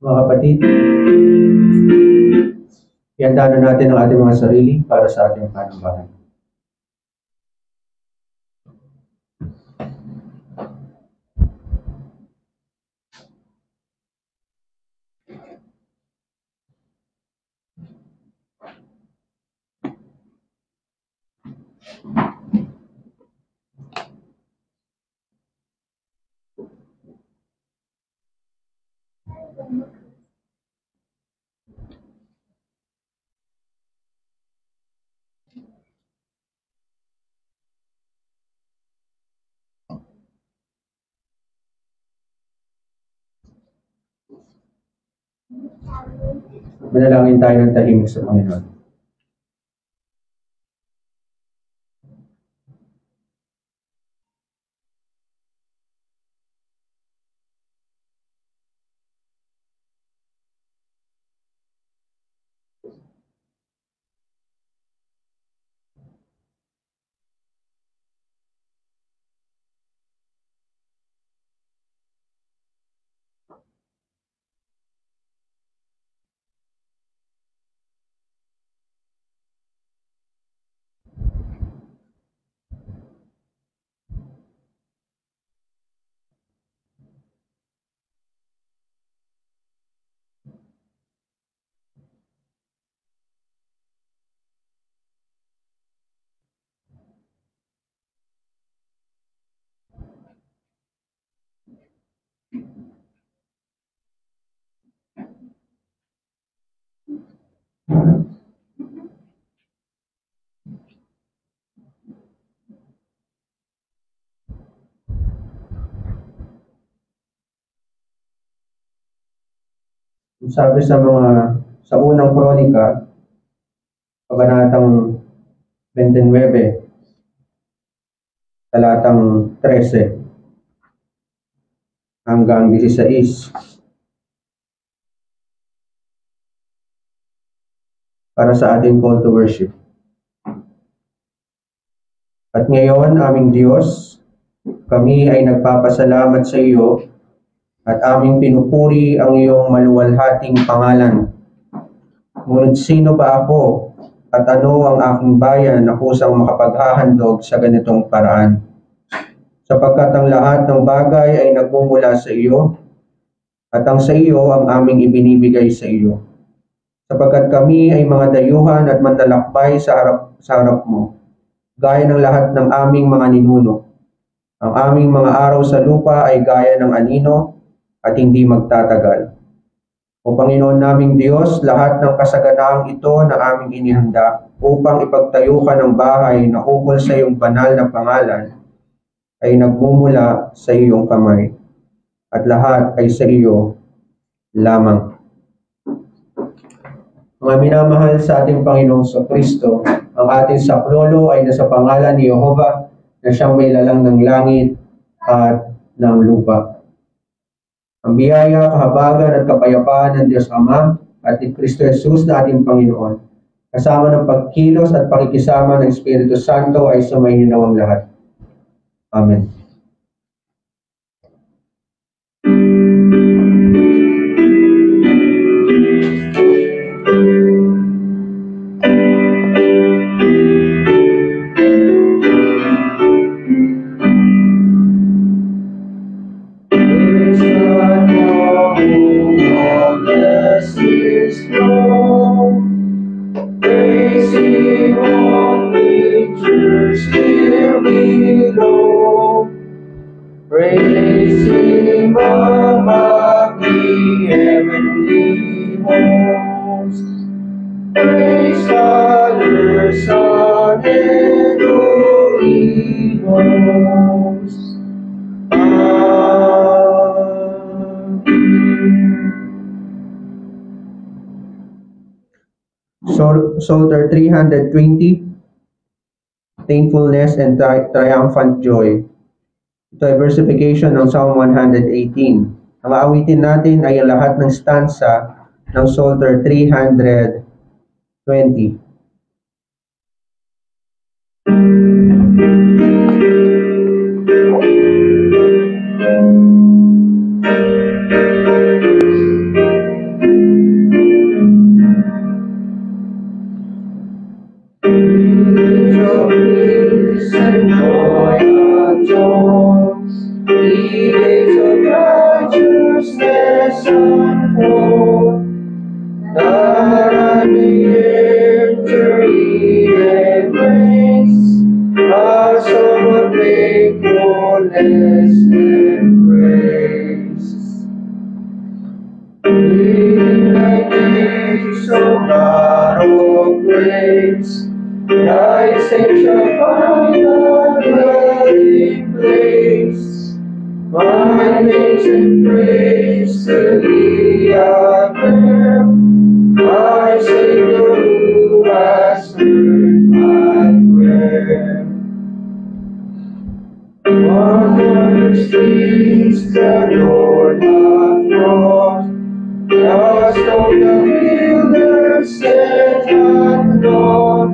Mga kapatid, ihanda na natin ang ating mga sarili para sa ating panambahan. Manalangin tayo ng tahimik sa Panginoon. Sabi sa unang kronika, kabanatang 29, talatang 13 hanggang 16. Para sa ating call to worship. At ngayon, aming Diyos, kami ay nagpapasalamat sa iyo at aming pinupuri ang iyong maluwalhating pangalan. Ngunit sino ba ako at ano ang aking bayan na kusang makapaghahandog sa ganitong paraan? Sapagkat ang lahat ng bagay ay nagmumula sa iyo at ang sa iyo ang aming ibinibigay sa iyo. Sapagkat kami ay mga dayuhan at mandalakbay sa harap mo, gaya ng lahat ng aming mga ninuno. Ang aming mga araw sa lupa ay gaya ng anino at hindi magtatagal. O Panginoon naming Diyos, lahat ng kasaganaang ito na aming inihanda upang ipagtayo ka ng bahay na ukol sa iyong banal na pangalan ay nagmumula sa iyong kamay at lahat ay sa iyo lamang. Mga minamahal sa ating Panginoong Kristo, ang ating saklolo ay nasa pangalan ni Jehovah na siyang may lalang ng langit at ng lupa. Ang biyaya, kahabagan at kapayapaan ng Diyos Ama at ni Kristo Jesus na ating Panginoon, kasama ng pagkilos at pakikisama ng Espiritu Santo ay sumainawang lahat. Amen. Praise Him, all creatures, hear me, Lord. praising above the heavenly hosts. Praise Father, Son, and Holy Ghost. Psalter 320, Thankfulness and Triumphant Joy. Ito ay versification ng Psalm 118. Ang aawitin natin ay ang lahat ng stanza ng Psalter 320. Thy saints shall find a dwelling place. My thanks and praise to thee I bear, my Savior who has heard my prayer. Wondrous things the Lord hath wrought, the stone the builder set hath not,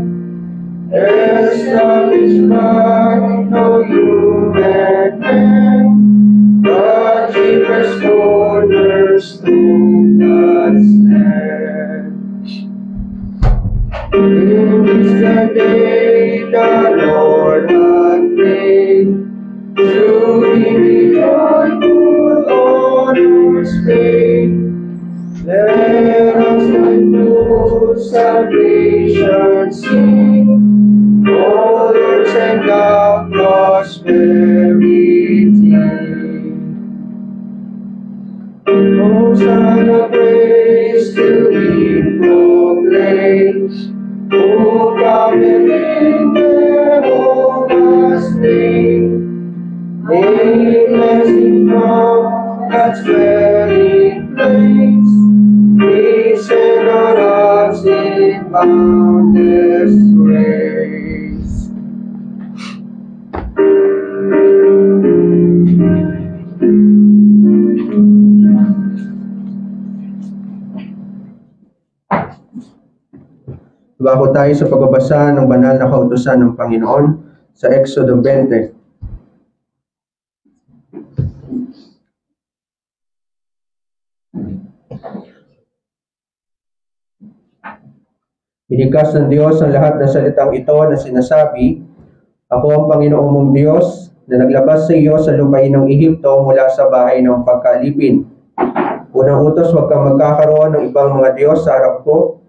established by no human hand, the chiefest cornerstone doth stand. This is the day the Lord hath made, to be joyful on whose faith. Let us unto salvation sing, honors and God prosperity. Hosanna, praise to be proclaimed, who cometh in Jehovah's name. May blessing from God's dwelling place descend on us in boundless grace. Bago tayo sa pagbabasa ng banal na kautusan ng Panginoon sa Exodo 20. Binikas ng Diyos ang lahat ng salitang ito na sinasabi, Ako ang Panginoong mong Diyos na naglabas sa iyo sa lupain ng Ehipto mula sa bahay ng pagkalipin. Unang utos, huwag kang magkakaroon ng ibang mga Diyos sa harap ko.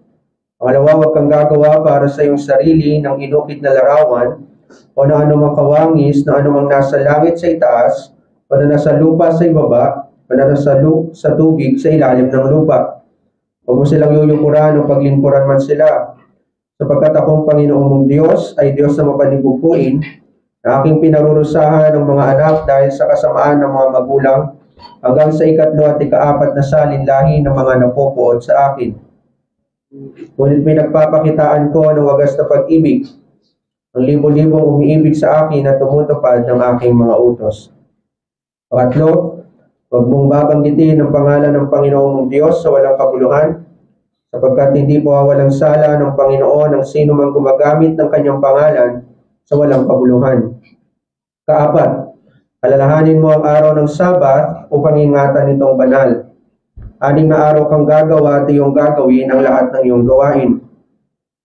Pangalawa, huwag kang gagawa para sa iyong sarili ng inukit na larawan o na anumang kawangis na anumang nasa langit sa itaas o na nasa lupa sa ibaba o na nasa sa tubig sa ilalim ng lupa. Huwag mo silang yuyukuran o paglingkuran man sila, sapagkat akong Panginoong mong Diyos ay Diyos na mapanigupuin, na aking pinarurusahan ng mga anak dahil sa kasamaan ng mga magulang hanggang sa ikatlo at ikaapat na salinlahi ng mga napopood sa akin. Ngunit may nagpapakitaan ko ng wagas na pag-ibig, ang libo-libong umiibig sa akin at tumutupad ng aking mga utos. Pangatlo, huwag mong babanggitin ang pangalan ng Panginoong mong Diyos sa walang kabuluhan, sapagkat hindi po walang sala ng Panginoon ang sino mang gumagamit ng kanyang pangalan sa walang kabuluhan. Kaapat, alalahanin mo ang araw ng Sabat upang ingatan itong banal. 6 na araw kang gagawa at iyong gagawin ang lahat ng iyong gawain.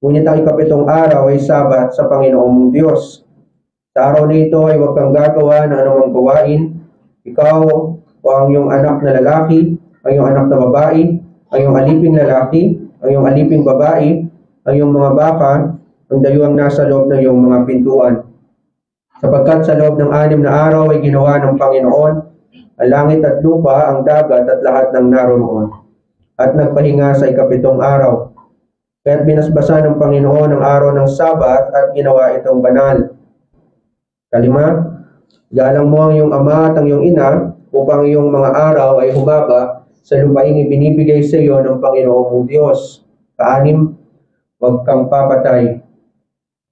Ngunit ang ikapitong araw ay Sabat sa Panginoong mong Diyos. Sa araw na ito ay huwag kang gagawa ng anumang gawain, ikaw o ang iyong anak na lalaki, ang iyong anak na babae, ang iyong aliping lalaki, ang iyong aliping babae, ang iyong mga baka, ang dayuhang nasa loob ng iyong mga pintuan. Sapagkat sa loob ng 6 na araw ay ginawa ng Panginoon ang langit at lupa, ang dagat at lahat ng naroroon. At nagpahinga sa 7 araw. Kaya't binasbasan ng Panginoon ang araw ng Sabat at ginawa itong banal. 5, galang mo ang iyong ama at ang iyong ina upang iyong mga araw ay humaba sa lupaing ibinibigay sa iyo ng Panginoong mong Diyos. 6, huwag kang papatay.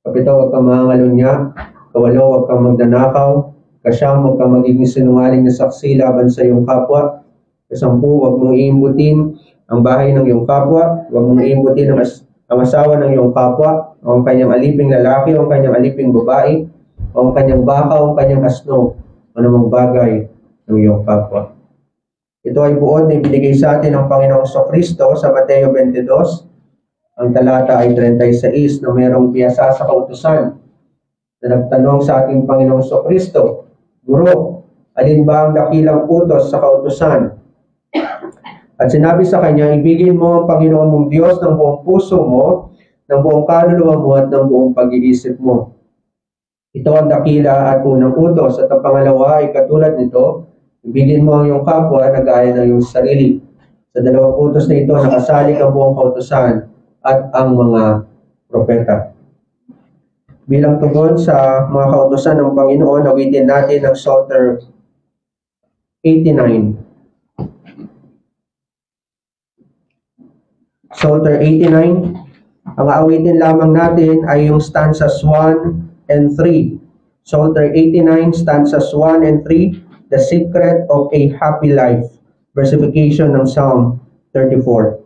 7, huwag kang mangangalunya. 8, huwag kang magnanakaw. 9, huwag kang magiging sinungaling na saksi laban sa iyong kapwa. 10, huwag mong iimbutin ang bahay ng iyong kapwa. Huwag mong iimbutin ang asawa ng iyong kapwa, o ang kanyang aliping lalaki, o ang kanyang aliping babae, o ang kanyang baka, o ang kanyang asno, o anumang bagay ng iyong kapwa. Ito ay buod na ibinigay sa atin ng Panginoong Kristo sa Mateo 22. Ang talata ay 36 na mayroong biyasa sa kautusan na nagtanong sa ating Panginoong Kristo, Guro, alin ba ang dakilang utos sa kautusan? At sinabi sa kanya, ibigin mo ang Panginoon mong Diyos ng buong puso mo, ng buong kaluluwa mo at ng buong pag-iisip mo. Ito ang dakila at unang utos, at ang pangalawa ay katulad nito, ibigin mo ang iyong kapwa na gaya ng iyong sarili. Sa dalawang utos na ito, nakasalik ang buong kautusan at ang mga propeta. Bilang tugon sa mga kautusan ng Panginoon, awitin natin ang Psalter 89. Psalter 89, ang awitin lamang natin ay yung stanzas 1 and 3. Psalter 89, stanzas 1 and 3, the secret of a happy life. Versification ng Psalm 34.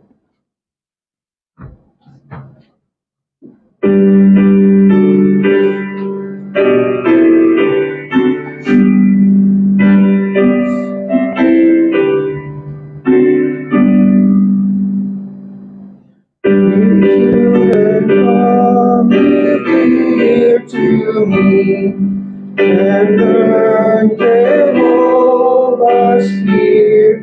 And learn Jehovah's fear.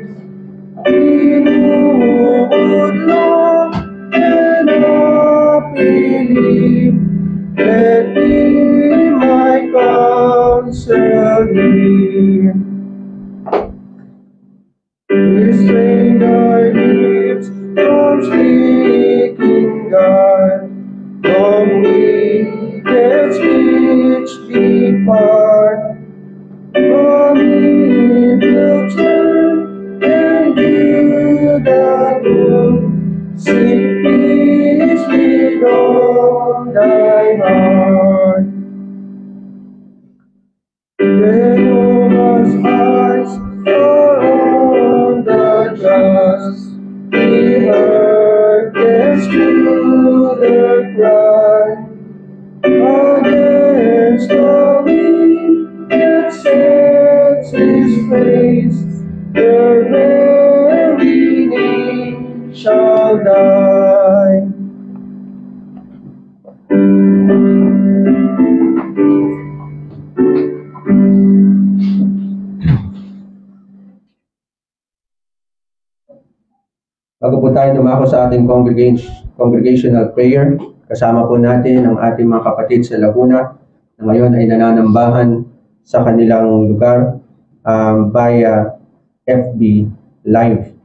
He who would love and not believe, let me my counsel hear. Restrain thy lips from speaking God, from wicked speech depart, from evil turn and do the good, seek peace with all thy heart. Jehovah's eyes are on the just, he hearkens to their cry. Against the wicked sets his face, their very name shall die. Bago po tayo dumako sa ating congregational prayer, kasama po natin ang ating mga kapatid sa Laguna na ngayon ay nananambahan sa kanilang lugar via FB Live.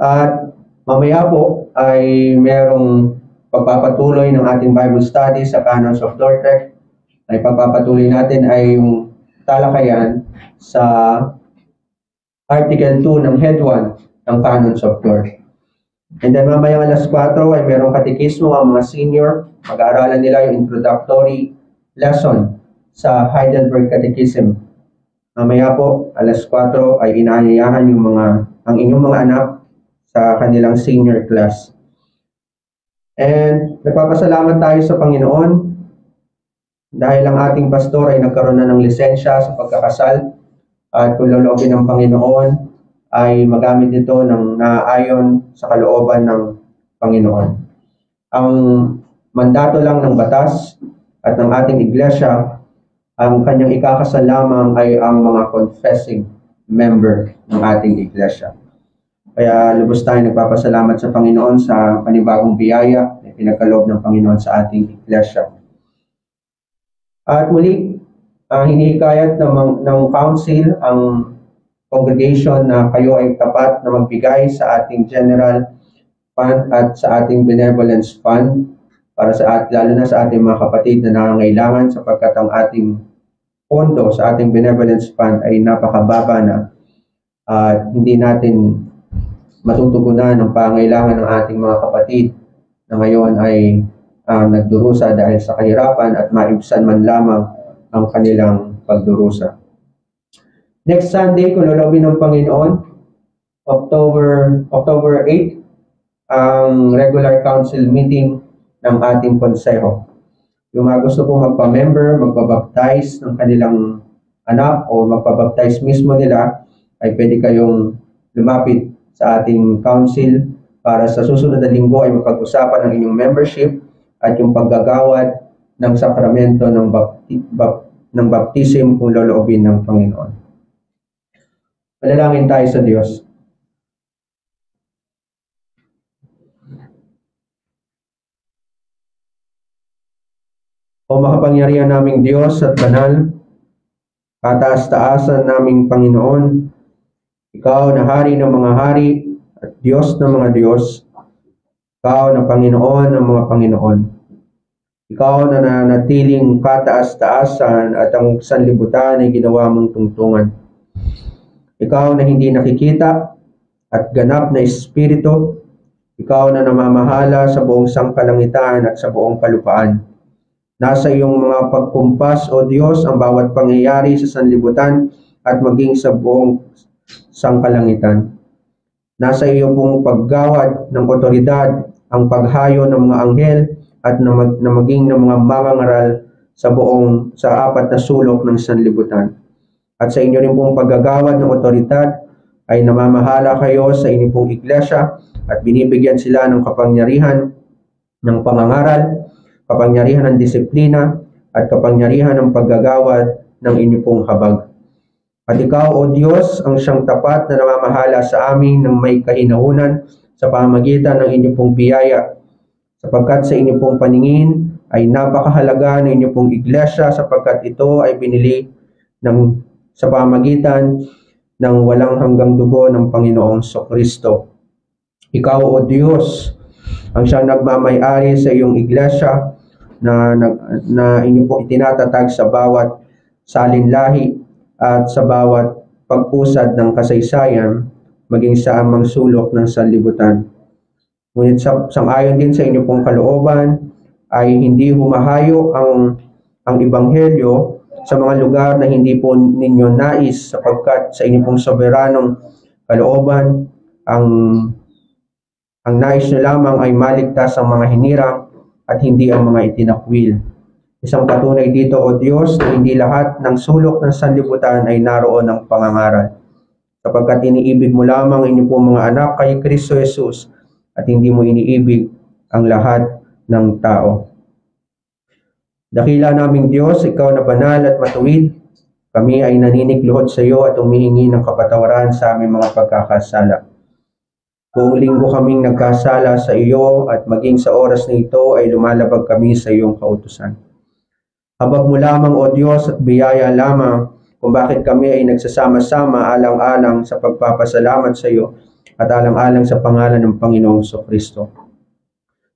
At mamaya po ay merong pagpapatuloy ng ating Bible study sa Canons of Dordrecht. Ay pagpapatuloy natin ay yung talakayan sa Article 2 ng Head 1 ng Canons of Dordrecht. And then mamaya alas 4 ay merong katekismo ang mga senior. Mag-aaralan nila yung introductory lesson sa Heidelberg Catechism. Mamaya po alas 4 ay inaanyayahan ang inyong mga anak sa kanilang senior class. And nagpapasalamat tayo sa Panginoon dahil ang ating pastor ay nagkaroon na ng lisensya sa pagkakasal, at kung loloobin ng Panginoon ay magamit ito ng naaayon sa kalooban ng Panginoon. Ang mandato lang ng batas at ng ating iglesia, ang kanyang ikakasal lamang ay ang mga confessing member ng ating iglesia. Kaya lubos tayo nagpapasalamat sa Panginoon sa panibagong biyaya na pinagkaloob ng Panginoon sa ating iglesia. At muli, hinihikayat ng council ang congregation na kayo ay tapat na magbigay sa ating general fund at sa ating benevolence fund para lalo na sa ating mga kapatid na nangangailangan, sapagkat ang ating pondo sa ating benevolence fund ay napakababa na at hindi natin matutugunan ang pangailangan ng ating mga kapatid na ngayon ay nagdurusa dahil sa kahirapan at maibsan man lamang ang kanilang pagdurusa. Next Sunday, kung lolobin ng Panginoon, October 8, ang regular council meeting ng ating konseho. Yung mga gusto pong magpa-member, magpa-baptize ng kanilang anak o magpa-baptize mismo nila, ay pwede kayong lumapit sa ating council para sa susunod na linggo ay mapag-usapan ng inyong membership at yung paggagawad ng sakramento ng baptism kung loloobin ng Panginoon. Manalangin tayo sa Diyos. O makapangyarihan naming Diyos at banal, kataas-taasan naming Panginoon, Ikaw na hari ng mga hari at Diyos ng mga Diyos, Ikaw na Panginoon ng mga Panginoon. Ikaw na nanatiling kataas-taasan at ang sanlibutan ay ginawa mong tungtungan. Ikaw na hindi nakikita at ganap na espiritu, Ikaw na namamahala sa buong sangkalangitan at sa buong kalupaan. Nasa iyong mga pagkumpas, O Diyos, ang bawat pangyayari sa sanlibutan at maging sa buong sangkalangitan. Nasa iyo pong paggawad ng otoridad ang paghayo ng mga anghel at na maging ng mga mangangaral sa apat na sulok ng sanlibutan. At sa inyo rin pong paggagawad ng otoridad ay namamahala kayo sa inyong pong iglesia at binibigyan sila ng kapangyarihan ng pangangaral, kapangyarihan ng disiplina at kapangyarihan ng paggagawad ng inyong pong habag. At ikaw, O Diyos, ang siyang tapat na namamahala sa amin ng may kahinaunan sa pamamagitan ng inyong pong biyaya, sapagkat sa inyong pong paningin ay napakahalaga ng inyong pong iglesia, sapagkat ito ay binili sa pamamagitan ng walang hanggang dugo ng Panginoong Kristo. Ikaw, O Diyos, ang siyang nagmamay-ari sa iyong iglesia na inyo po itinatatag sa bawat salinlahi at sa bawat pag-usad ng kasaysayan, maging sa amang sulok ng sanlibutan. Ngunit sang-ayon din sa inyo pong kalooban ay hindi humahayo ang ebanghelyo sa mga lugar na hindi po ninyo nais, sapagkat sa inyo pong soberanong kalooban ang nais nyo lamang ay maligtas ang mga hinirang at hindi ang mga itinakwil. Isang patunay dito, O Diyos, na hindi lahat ng sulok ng sanlibutan ay naroon ng pangangaral, sapagkat iniibig mo lamang inyong pong mga anak kay Kristo Jesus at hindi mo iniibig ang lahat ng tao. Dakila naming Diyos, Ikaw na banal at matuwid, kami ay naninikluhod sa iyo at humihingi ng kapatawaran sa aming mga pagkakasala. Buong linggo kaming nagkasala sa iyo at maging sa oras na ito ay lumalabag kami sa iyong kautusan. Habag mo lamang, O Diyos, at biyaya lamang kung bakit kami ay nagsasama-sama alang-alang sa pagpapasalamat sa iyo at alang-alang sa pangalan ng Panginoong Kristo.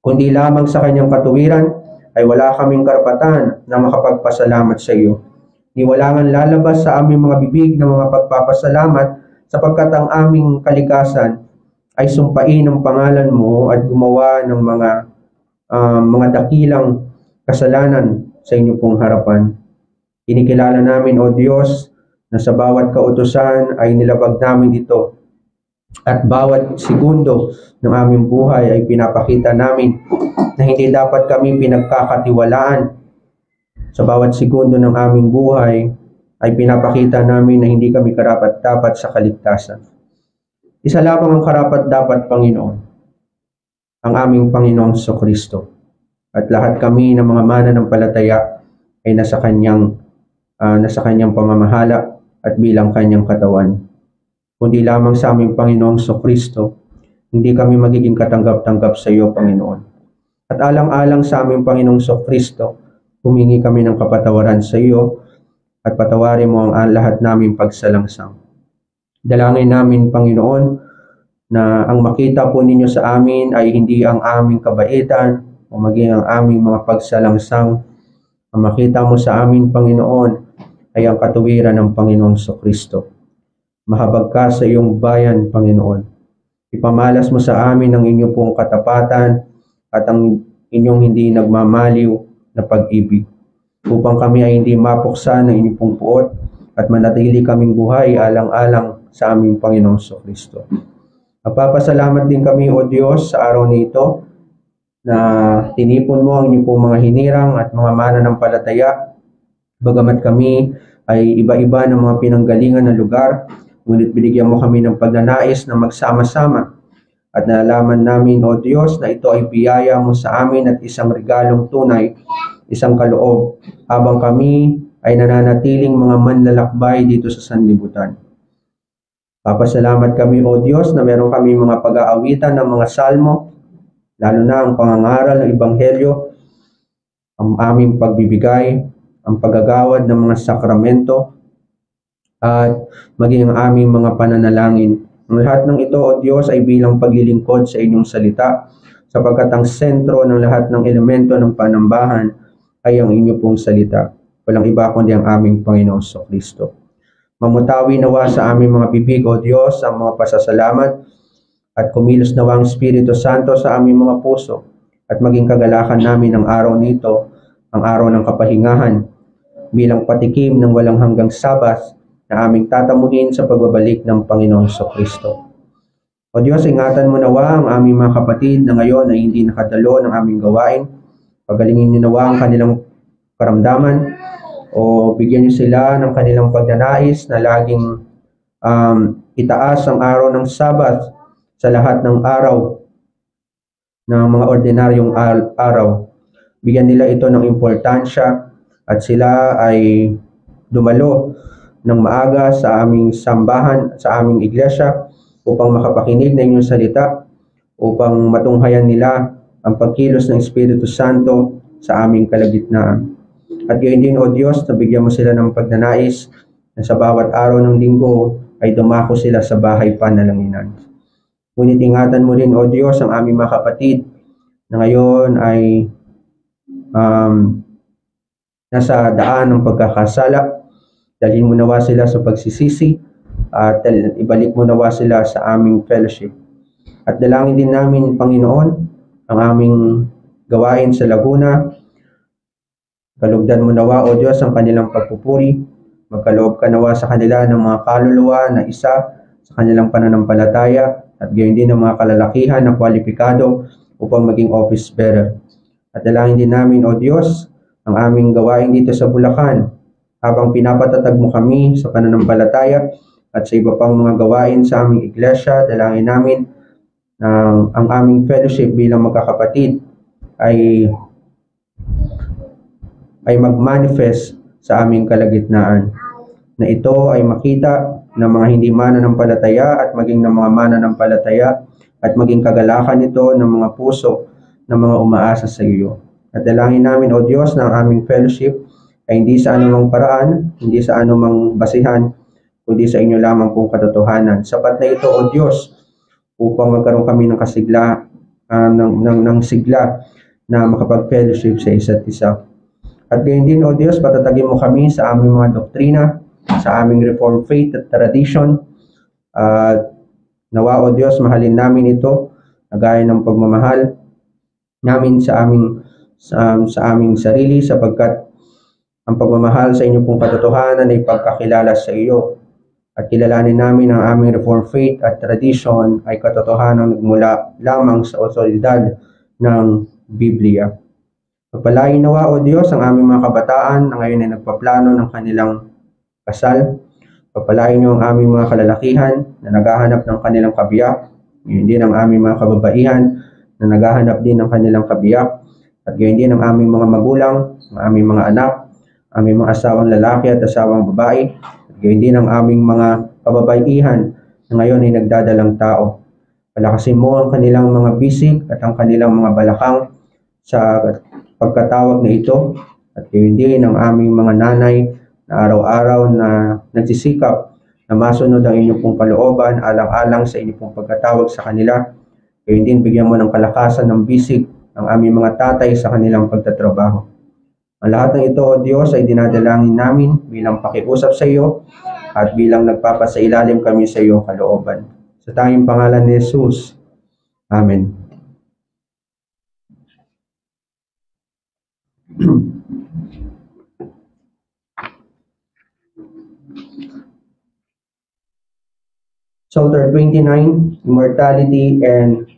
Kundi lamang sa kanyang katuwiran ay wala kaming karapatan na makapagpasalamat sa iyo. Ni wala ngang lalabas sa aming mga bibig ng mga pagpapasalamat, sapagkat ang aming kalikasan ay sumpain ng pangalan mo at gumawa ng mga dakilang kasalanan sa inyo pong harapan. Kinikilala namin, O Diyos, na sa bawat kautusan ay nilabag namin dito at bawat segundo ng aming buhay ay pinapakita namin na hindi dapat kami pinagkakatiwalaan. Sa bawat segundo ng aming buhay ay pinapakita namin na hindi kami karapat-dapat sa kaligtasan. Isa lamang ang karapat-dapat, Panginoon, ang aming Panginoong Kristo. At lahat kami ng mga mananampalataya ay nasa kanyang pamamahala at bilang kanyang katawan. Kundi lamang sa aming Panginoong Kristo, hindi kami magiging katanggap-tanggap sa iyo, Panginoon. At alang-alang sa aming Panginoong Kristo, humingi kami ng kapatawaran sa iyo at patawarin mo ang lahat naming pagsalangsang. Dalangin namin, Panginoon, na ang makita po ninyo sa amin ay hindi ang aming kabaitan o maging ang aming mga pagsalangsang. Ang makita mo sa amin, Panginoon, ay ang katuwiran ng Panginoong Kristo. Mahabag ka sa iyong bayan, Panginoon. Ipamalas mo sa amin ang inyong pong katapatan at ang inyong hindi nagmamaliw na pag-ibig, upang kami ay hindi mapuksa ng inyong pong puot at manatili kaming buhay alang-alang sa aming Panginoong Kristo. Magpapasalamat din kami, O Diyos, sa araw nito na tinipon mo ang inyong pong mga hinirang at mga mananampalataya. Bagamat kami ay iba-iba ng mga pinanggalingan na lugar, ngunit binigyan mo kami ng pagnanais na magsama-sama. At nalaman namin, O Diyos, na ito ay biyaya mo sa amin at isang regalong tunay, isang kaloob, habang kami ay nananatiling mga manlalakbay dito sa sanlibutan. Papasalamat kami, O Diyos, na meron kami mga pag-aawitan ng mga salmo, lalo na ang pangangaral ng Ebanghelyo, ang aming pagbibigay, ang paggagawad ng mga sakramento, at maging ang aming mga pananalangin. Ang lahat ng ito, O Diyos, ay bilang paglilingkod sa inyong salita, sapagkat ang sentro ng lahat ng elemento ng panambahan ay ang inyo pong salita. Walang iba kundi ang aming Panginoong Kristo. Mamutawi nawa sa aming mga bibig, O Diyos, ang mga pasasalamat, at kumilos nawa ang Espiritu Santo sa aming mga puso, at maging kagalakan namin ang araw nito, ang araw ng kapahingahan, bilang patikim ng walang hanggang sabas na aming tatamuhin sa pagbabalik ng Panginoong Kristo. O Diyos, ingatan mo nawa ang aming mga kapatid na ngayon ay hindi nakadalo ng aming gawain. Pagalingin niyo nawa ang kanilang karamdaman o bigyan niyo sila ng kanilang pagnanais na laging itaas ang araw ng Sabat sa lahat ng araw ng mga ordinaryong araw. Bigyan nila ito ng importansya at sila ay dumalo ng maaga sa aming sambahan, sa aming iglesia, upang makapakinig ng inyong salita, upang matunghayan nila ang pagkilos ng Espiritu Santo sa aming kalagitnaan. At gayon din, O Diyos, nabigyan mo sila ng pagnanais na sa bawat araw ng linggo ay dumako sila sa bahay panalanginan. Ngunit ingatan mo rin, O Diyos, ang aming mga kapatid na ngayon ay nasa daan ng pagkakasala. Dalhin mo nawa sila sa pagsisisi at ibalik mo nawa sila sa aming fellowship. At dalangin din namin, Panginoon, ang aming gawain sa Laguna. Kalugdan mo nawa, O Diyos, ang kanilang pagpupuri. Magkaloob ka nawa sa kanila ng mga kaluluwa na isa sa kanilang pananampalataya, at gayon din ng mga kalalakihan na kwalipikado upang maging office bearer. At dalangin din namin, O Diyos, ang aming gawain dito sa Bulacan, habang pinapatatag mo kami sa pananampalataya at sa iba pang mga gawain sa aming iglesia. Dalangin namin na ang aming fellowship bilang magkakapatid ay mag-manifest sa aming kalagitnaan, na ito ay makita ng mga hindi mananampalataya at maging ng mga mananampalataya, at maging kagalakan ito ng mga puso ng mga umaasa sa iyo. At dalangin namin, O Diyos, na ang aming fellowship ay hindi sa anumang paraan, hindi sa anumang basihan, kundi sa inyo lamang pong katotohanan. Sapat na ito, O Diyos, upang magkaroon kami ng kasigla, ng sigla na makapag-fellowship sa isa't isa. At gayon din, O Diyos, patatagin mo kami sa aming mga doktrina, sa aming Reformed faith at tradition. Nawa, O Diyos, mahalin namin ito, gaya ng pagmamahal namin sa aming sarili, sapagkat ang pagmamahal sa inyo pong katotohanan ay pagkakilala sa iyo. At kilalanin namin ang aming Reformed faith at tradition ay katotohanan nagmula lamang sa otoridad ng Biblia. Pagpalain nawa, O Diyos, ang aming mga kabataan na ngayon ay nagpaplano ng kanilang kasal. Pagpalain niyo ang aming mga kalalakihan na naghahanap ng kanilang kabiyak. Ngayon din ang aming mga kababaihan na naghahanap din ng kanilang kabiyak. At gayon din ang aming mga magulang, ang aming mga anak, aming mga asawang lalaki at asawang babae. At gayon din ang aming mga kababaihan na ngayon ay nagdadalang tao. Palakasin mo ang kanilang mga bisig at ang kanilang mga balakang sa pagkatawag na ito. At gayon din ang aming mga nanay na araw-araw na nagsisikap na masunod ang inyong pong kalooban, alang-alang sa inyong pong pagkatawag sa kanila. Kaya din bigyan mo ng kalakasan ng bisig ang aming mga tatay sa kanilang pagtatrabaho. Ang lahat ng ito, O Diyos, ay dinadalangin namin bilang pakiusap sa iyo at bilang nagpapasailalim kami sa iyong kalooban. Sa tanging pangalan ni Jesus. Amen. Psalter 29, Immortality and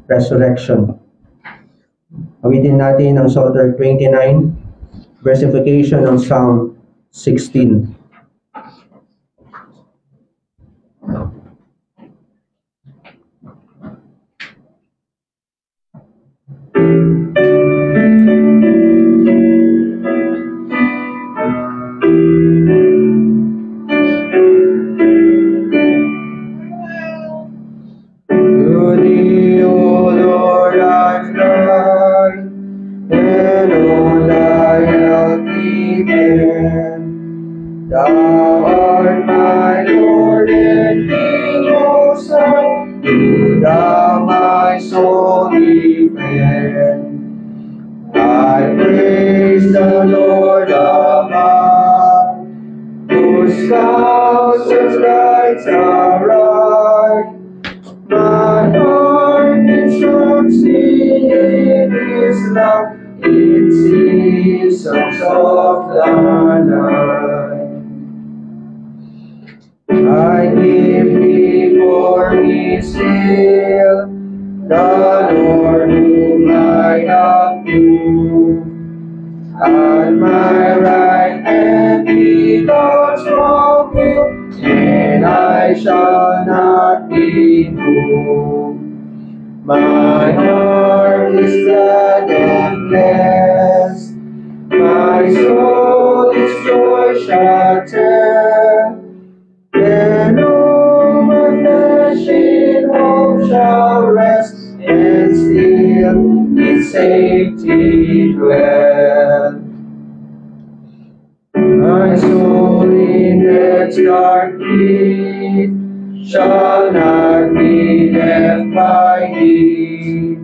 Resurrection. Awitin natin ang Psalter 29, versification ng Psalm 16. I give before me still the Lord whom I approve. At my right hand be God's strong will, and I shall not be moved. My heart is glad and blessed, my soul its joy shall tell. Then all my flesh in hope shall rest, and still in safety dwell. My soul in its dark need shall not be left by thee.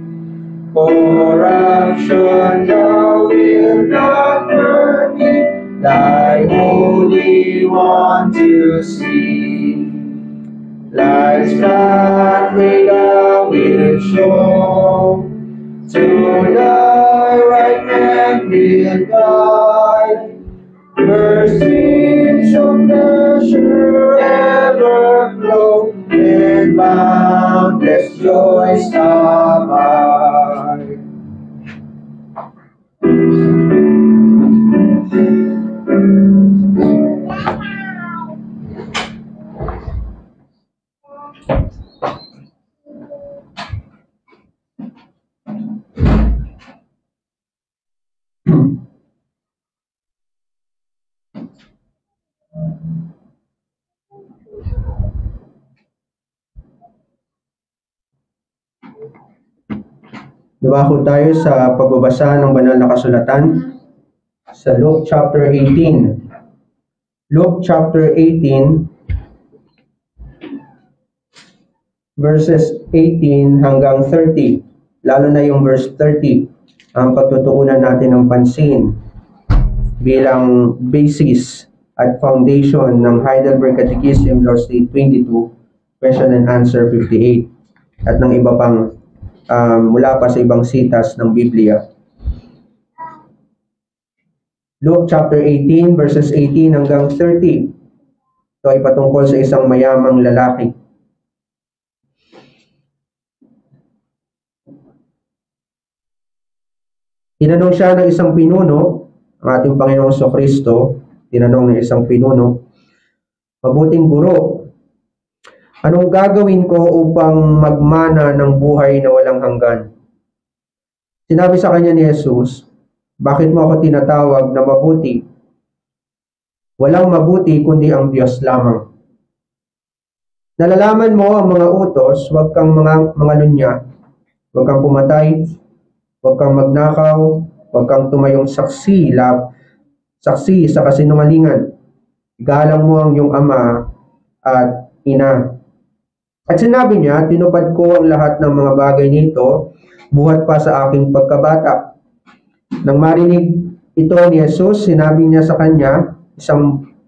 Corruption thou wilt not burn me, thy Holy One to see. Life's pathway thou wilt show, to thy right hand will guide. Mercy shall measure ever flow, and boundless joys abide. Dumako tayo sa pagbabasa ng banal na kasulatan sa Luke chapter 18. Luke chapter 18 verses 18 hanggang 30. Lalo na yung verse 30 ang pagtutuunan natin ng pansin bilang basis at foundation ng Heidelberg Catechism, Law State 22, question and answer 58, at ng iba pang mula pa sa ibang sitas ng Biblia. Luke chapter 18 verses 18 hanggang 30. Ito ay patungkol sa isang mayamang lalaki. Tinanong siya ng isang pinuno, ang ating Panginoong Jesucristo, tinanong ng isang pinuno, "Mabuting guro, anong gagawin ko upang magmana ng buhay na walang hanggan?" Sinabi sa kanya ni Jesus, "Bakit mo ako tinatawag na mabuti? Walang mabuti kundi ang Diyos lamang. Nalalaman mo ang mga utos, huwag kang mga lunya, huwag kang pumatay, huwag kang magnakaw, huwag kang tumayong saksi sa kasinungalingan, Igalang mo ang iyong ama at ina. At sinabi niya, tinupad ko ang lahat ng mga bagay nito, buhat pa sa aking pagkabata. Nang marinig ito ni Jesus, sinabi niya sa kanya,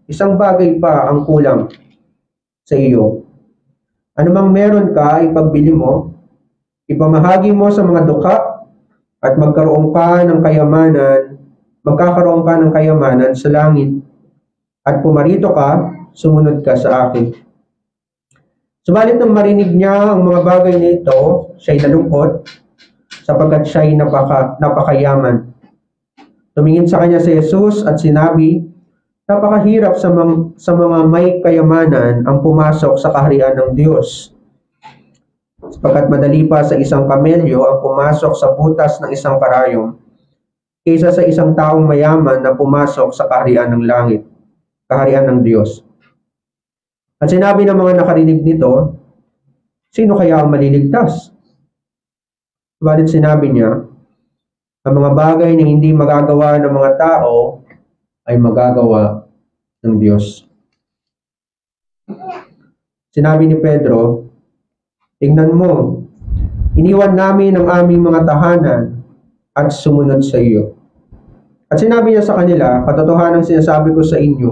isang bagay pa ang kulang sa iyo. Ano mang meron ka, ipagbili mo, ipamahagi mo sa mga dukha, at magkakaroon ka ng kayamanan sa langit. At pumarito ka, sumunod ka sa akin. Subalit nang marinig niya ang mga bagay nito, siya'y nalungkot, sapagkat siya'y napakayaman. Tumingin sa kanya si Jesus at sinabi, napakahirap sa mga may kayamanan ang pumasok sa kaharian ng Diyos. Sapagkat madali pa sa isang kamelyo ang pumasok sa butas ng isang karayom, kaysa sa isang taong mayaman na pumasok sa kaharian ng langit, kaharian ng Diyos. At sinabi ng mga nakarinig nito, sino kaya ang maliligtas? Subalit sinabi niya, ang mga bagay na hindi magagawa ng mga tao ay magagawa ng Diyos. Sinabi ni Pedro, tingnan mo, iniwan namin ang aming mga tahanan at sumunod sa iyo. At sinabi niya sa kanila, katotohanan sinasabi ko sa inyo,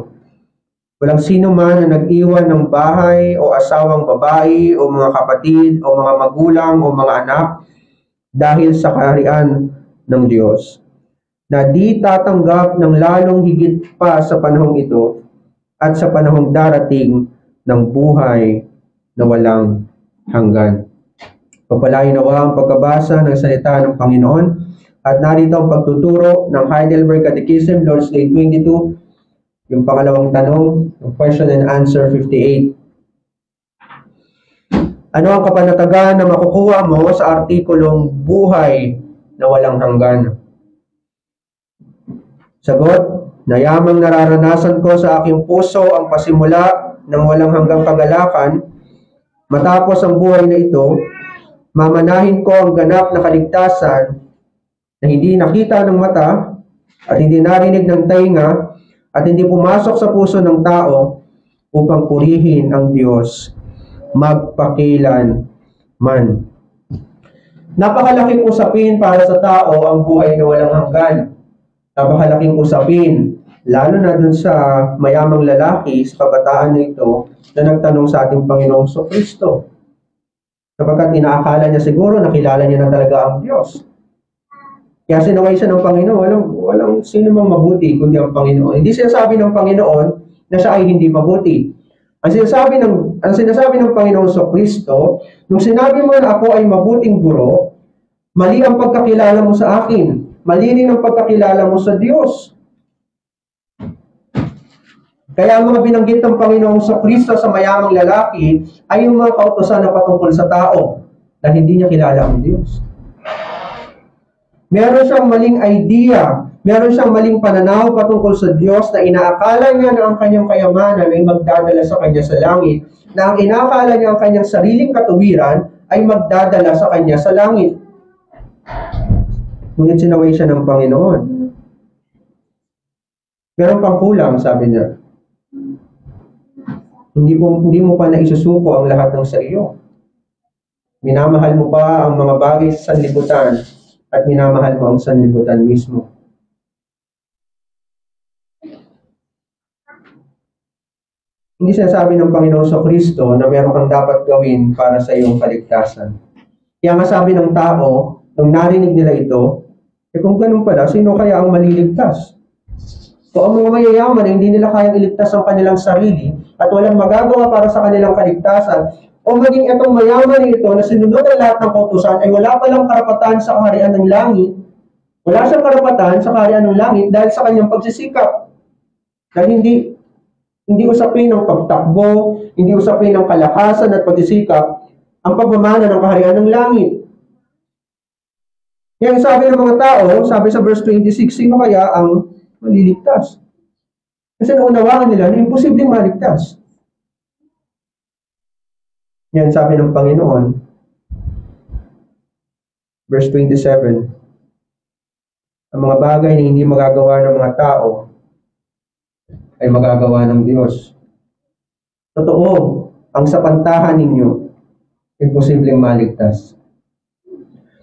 walang sino man na nag-iwan ng bahay o asawang babae o mga kapatid o mga magulang o mga anak dahil sa kaharian ng Diyos, na di tatanggap ng lalong higit pa sa panahong ito at sa panahong darating ng buhay na walang hanggan. Pagpalain nawa ang pagkabasa ng salita ng Panginoon at narito ang pagtuturo ng Heidelberg Catechism, Lord's Day 22, yung pangalawang tanong, yung question and answer 58. Ano ang kapanatagan na makukuha mo sa artikulong buhay na walang hanggan? Sagot, nayamang nararanasan ko sa aking puso ang pasimula ng walang hanggang kagalakan. Matapos ang buhay na ito, mamanahin ko ang ganap na kaligtasan na hindi nakita ng mata at hindi narinig ng tainga at hindi pumasok sa puso ng tao upang purihin ang Diyos magpakilan man. Napakalaking usapin para sa tao ang buhay na walang hanggan. Napakalaking usapin, lalo na dun sa mayamang lalaki sa kabataan na ito na nagtanong sa ating Panginoong Kristo. Sapagkat inaakala niya siguro nakilala niya na talaga ang Diyos. Kaya sinaway siya ng Panginoon, walang sino mang mabuti kundi ang Panginoon. Hindi sinasabi ng Panginoon na siya ay hindi mabuti. Ang sinasabi ng Panginoong Kristo, nung sinabi mo na ako ay mabuting guro, mali ang pagkakilala mo sa akin. Mali rin ang pagkakilala mo sa Diyos. Kaya ang mga binanggit ng Panginoong Kristo sa mayamang lalaki ay yung mga kautusan na patungkol sa tao na hindi niya kilala ang Diyos. Meron siyang maling idea, meron siyang maling pananaw patungkol sa Diyos na inaakala niya na ang kanyang kayamanan ay magdadala sa kanya sa langit, na ang inaakala niya ang kanyang sariling katuwiran ay magdadala sa kanya sa langit. Ngunit sinaway siya ng Panginoon. Meron pang kulang, sabi niya. Hindi mo pa naisusuko ang lahat ng sa iyo. Minamahal mo pa ang mga bagay sa sanlibutan at minamahal mo ang sanlibutan mismo. Hindi sinasabi ng Panginoon Kristo na meron kang dapat gawin para sa iyong kaligtasan. Kaya nga sabi ng tao, nung narinig nila ito, kung ganun pala, sino kaya ang maliligtas? Kung ang mga mayayaman ay hindi nila kayang iligtas ang kanilang sarili at walang magagawa para sa kanilang kaligtasan, o maging itong mayaman ito na sinunod ang lahat ng kautusan ay wala palang karapatan sa kaharian ng langit, wala siyang karapatan sa kaharian ng langit dahil sa kanyang pagsisikap. Dahil hindi usapin ng pagtakbo, hindi usapin ng kalakasan at pagsisikap ang pagmamana ng kaharian ng langit. Yan sabi ng mga tao, sabi sa verse 26, sino kaya ang maliligtas? Kasi naunawaan nila na imposibleng maligtas. Yan sabi ng Panginoon. Verse 27, ang mga bagay na hindi magagawa ng mga tao ay magagawa ng Diyos. Totoo, ang sapantahan ninyo, imposibleng maligtas.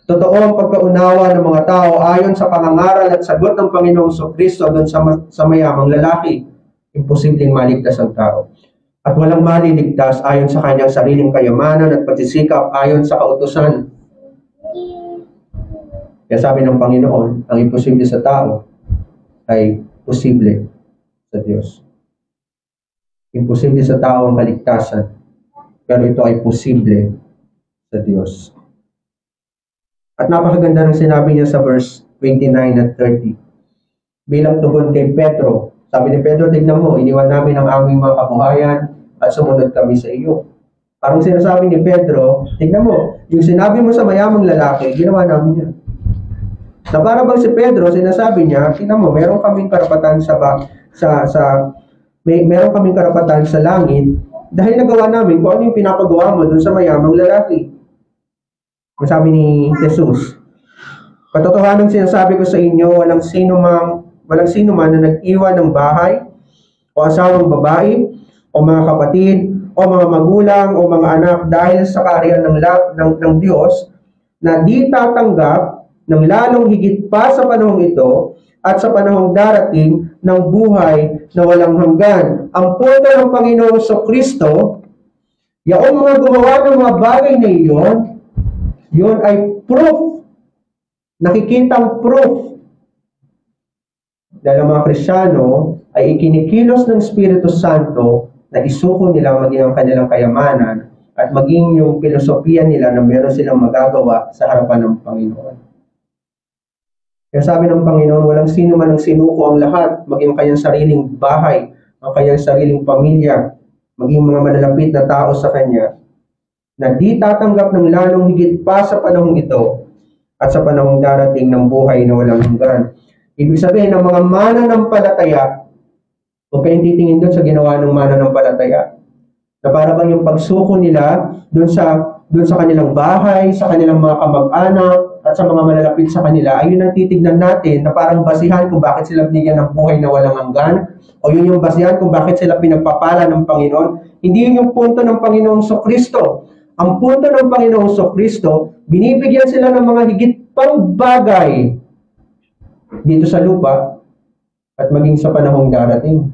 Totoo ang pagkaunawa ng mga tao ayon sa pangangaral at sagot ng Panginoong Kristo doon sa mayamang lalaki. Imposibleng maligtas ang tao. At walang maliligtas ayon sa kanyang sariling kayamanan at pagsisikap ayon sa kautusan. Kaya sabi ng Panginoon, ang imposible sa tao ay posible sa Diyos. Imposible sa tao ang kaligtasan, pero ito ay posible sa Diyos. At napakaganda ng sinabi niya sa verse 29 at 30. Bilang tugon kay Pedro, sabi ni Pedro, tignan mo, iniwan namin ang aming mga kabuhayan at sumunod kami sa iyo. Parang sinasabi ni Pedro, tignan mo, yung sinabi mo sa mayamang lalaki, ginawa namin yan. Na para bang si Pedro, sinasabi niya, tignan mo, meron kaming karapatan meron kaming karapatan sa langit dahil nagawa namin kung ano yung pinapagawa mo dun sa mayamang lalaki. Sabi ni Jesus, katotohanan sinasabi ko sa inyo, walang sino man na nag-iwan ng bahay o asawang babae o mga kapatid o mga magulang o mga anak dahil sa kaharian ng Diyos na di tatanggap ng lalong higit pa sa panahong ito at sa panahong darating ng buhay na walang hanggan. Ang punto ng Panginoong Kristo, yaong mga gumawa ng mga bagay na iyon, yun ay proof, nakikitang proof, dahil ang mga Kristyano ay ikinikilos ng Espiritu Santo na isuko nila maging ang kanilang kayamanan at maging yung filosofiya nila na meron silang magagawa sa harapan ng Panginoon. Kaya sabi ng Panginoon, walang sino man ang sinuko ang lahat, maging kanyang sariling bahay, ang kanyang sariling pamilya, maging mga malalapit na tao sa Kanya, na di tatanggap ng lalong higit pa sa panahong ito at sa panahong darating ng buhay na walang hanggan. Ibig sabihin, ng mga mananampalataya, huwag kayong titingin doon sa ginawa ng mananampalataya, na para bang yung pagsuko nila doon sa kanilang bahay, sa kanilang mga kamag-anak, at sa mga malalapit sa kanila, ayun ang titignan natin na parang basihan kung bakit sila binigyan ng buhay na walang hanggan, o yun yung basihan kung bakit sila pinagpapala ng Panginoon. Hindi yun yung punto ng Panginoong Kristo. Ang punto ng Panginoong Kristo, binibigyan sila ng mga higit pang bagay dito sa lupa at maging sa panahong darating.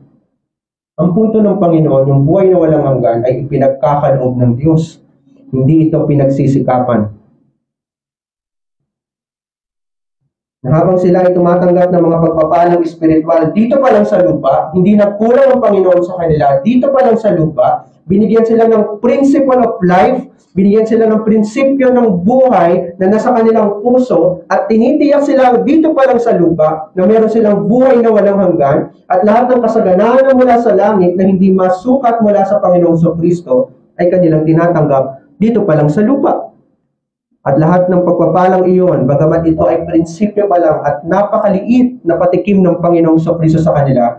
Ang punto ng Panginoon, yung buhay na walang hanggan ay ipinagkakaloob ng Diyos. Hindi ito pinagsisikapan. Habang sila ay tumatanggap ng mga pagpapalang espiritual dito pa lang sa lupa, hindi nagkulang ang Panginoon sa kanila, dito pa lang sa lupa, binigyan sila ng principle of life, binigyan sila ng prinsipyo ng buhay na nasa kanilang puso, at tinitiyak sila dito pa lang sa lupa na meron silang buhay na walang hanggan, at lahat ng kasaganahan na mula sa langit na hindi masukat mula sa Panginoong Kristo ay kanilang tinatanggap dito pa lang sa lupa. At lahat ng pagpapalang iyon, bagamat ito ay prinsipyo pa lang at napakaliit na patikim ng Panginoong Kristo sa kanila,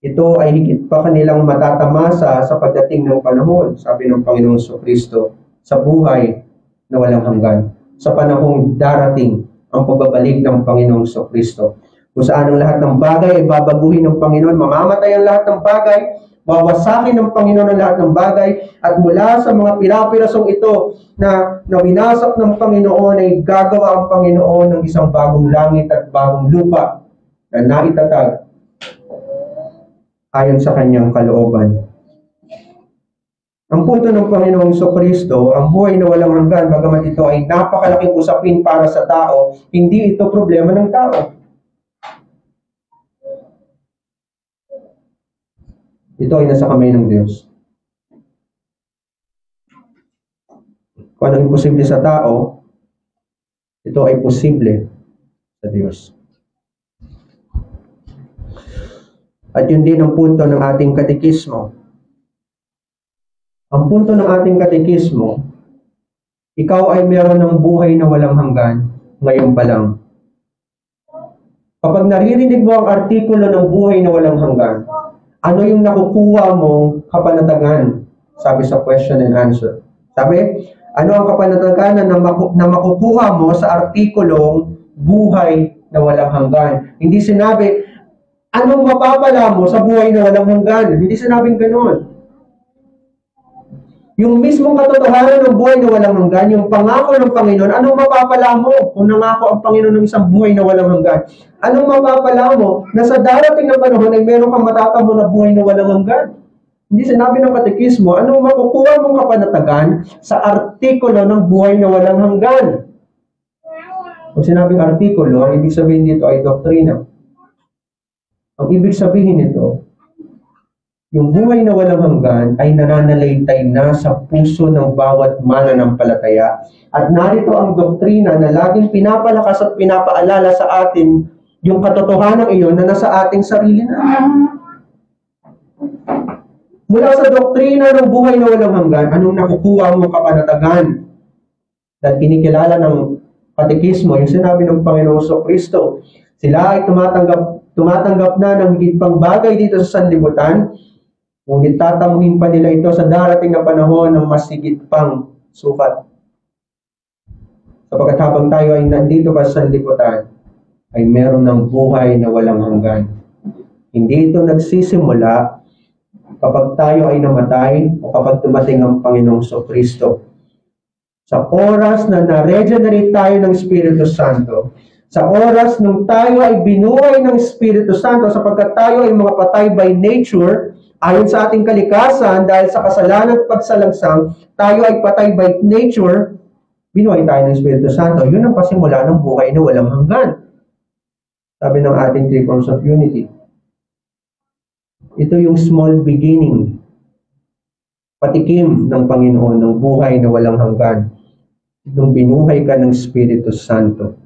ito ay higit pa kanilang matatamasa sa pagdating ng panahon, sabi ng Panginoong Kristo, sa buhay na walang hanggan. Sa panahong darating ang pagbabalik ng Panginoong Kristo, kung saan ang lahat ng bagay ay babaguhin ng Panginoon, mamamatay ang lahat ng bagay, wawasakin ng Panginoon ang lahat ng bagay, at mula sa mga pirapirasong ito na winasak ng Panginoon ay gagawa ang Panginoon ng isang bagong langit at bagong lupa na naitatag ayon sa kanyang kalooban. Ang punto ng Panginoong Kristo, ang buhay na walang hanggan, bagamat ito ay napakalaking usapin para sa tao, hindi ito problema ng tao. Ito ay nasa kamay ng Diyos. Kung ano imposible sa tao, ito ay posible sa Diyos. At yun din ang punto ng ating katekismo. Ang punto ng ating katekismo, ikaw ay meron ng buhay na walang hanggan ngayon pa lang. Kapag naririnig mo ang artikulo ng buhay na walang hanggan, ano yung nakukuha mong kapanatagan? Sabi sa question and answer. Sabi, ano ang kapanatagan na makukuha mo sa artikulong buhay na walang hanggan? Hindi sinabi, Anong mapapala mo sa buhay na walang hanggan? Hindi sinabing gano'n. Yung mismong katotohanan ng buhay na walang hanggan, yung pangako ng Panginoon, anong mapapala mo kung nangako ang Panginoon ng isang buhay na walang hanggan? Anong mapapala mo na sa darating na panahon ay meron kang matatamo na buhay na walang hanggan? Hindi sinabi ng katekismo, anong makukuha mong kapanatagan sa artikulo ng buhay na walang hanggan? Kung sinabing artikulo, ang ibig sabihin dito ay doktrina. Ang ibig sabihin nito, yung buhay na walang hanggan ay nananalaytay na sa puso ng bawat mananampalataya. At narito ang doktrina na laging pinapalakas at pinapaalala sa atin yung katotohanan iyon na nasa ating sarili na. Mula sa doktrina ng buhay na walang hanggan, anong nakukuha mo kapanatagan? Dahil kinikilala ng katekismo, yung sinabi ng Panginoong Kristo, sila ay tumatanggap na ng higit pang bagay dito sa sanlibutan, ngunit tatamuhin pa nila ito sa darating na panahon ng mas higit pang sukat. Sapagkat habang tayo ay nandito pa sa sanlibutan, ay meron ng buhay na walang hanggan. Hindi ito nagsisimula kapag tayo ay namatay o kapag dumating ang Panginoong Kristo. Sa oras na na-regenerate tayo ng Espiritu Santo, sa oras nung tayo ay binuhay ng Espiritu Santo, sapagkat tayo ay mga patay by nature, ayon sa ating kalikasan, dahil sa kasalanan at pagsalangsang, tayo ay patay by nature, binuhay tayo ng Espiritu Santo. Yun ang pasimula ng buhay na walang hanggan. Sabi ng ating Three Forms of Unity. Ito yung small beginning. Patikim ng Panginoon ng buhay na walang hanggan. Nung binuhay ka ng Espiritu Santo.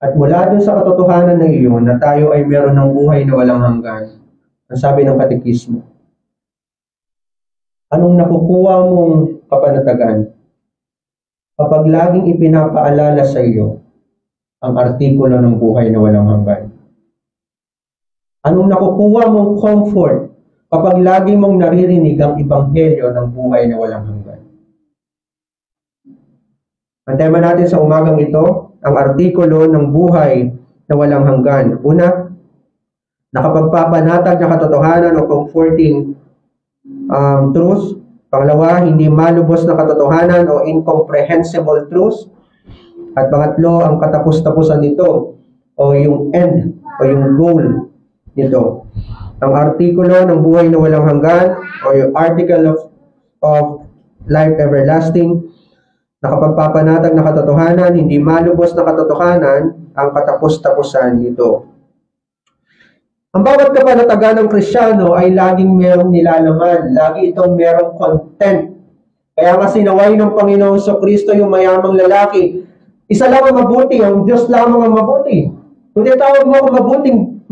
At mula dun sa katotohanan na iyon na tayo ay meron ng buhay na walang hanggan, ang sabi ng katekismo, anong nakukuha mong kapanatagan kapag laging ipinapaalala sa iyo ang artikulo ng buhay na walang hanggan? Anong nakukuha mong comfort kapag lagi mong naririnig ang ebanghelyo ng buhay na walang hanggan? Ang tema natin sa umagang ito, ang artikulo ng buhay na walang hanggan. Una, nakapagpapanatag na katotohanan o comforting truth. Pangalawa, hindi malubos na katotohanan o incomprehensible truth. At pangatlo, ang katapos-tapusan nito o yung end o yung goal nito. Ang artikulo ng buhay na walang hanggan o yung article of life everlasting, nakapagpapanatag na katotohanan, hindi malubos na katotohanan, ang katapos-tapusan nito. Ang bawat kapanatagan ng Kristiyano ay laging merong nilalaman, lagi itong merong content. Kaya nga sinaway ng Panginoong Kristo yung mayamang lalaki. Isa lang ang mabuti, ang Diyos lamang ang mabuti. Kung tinatawag mo ako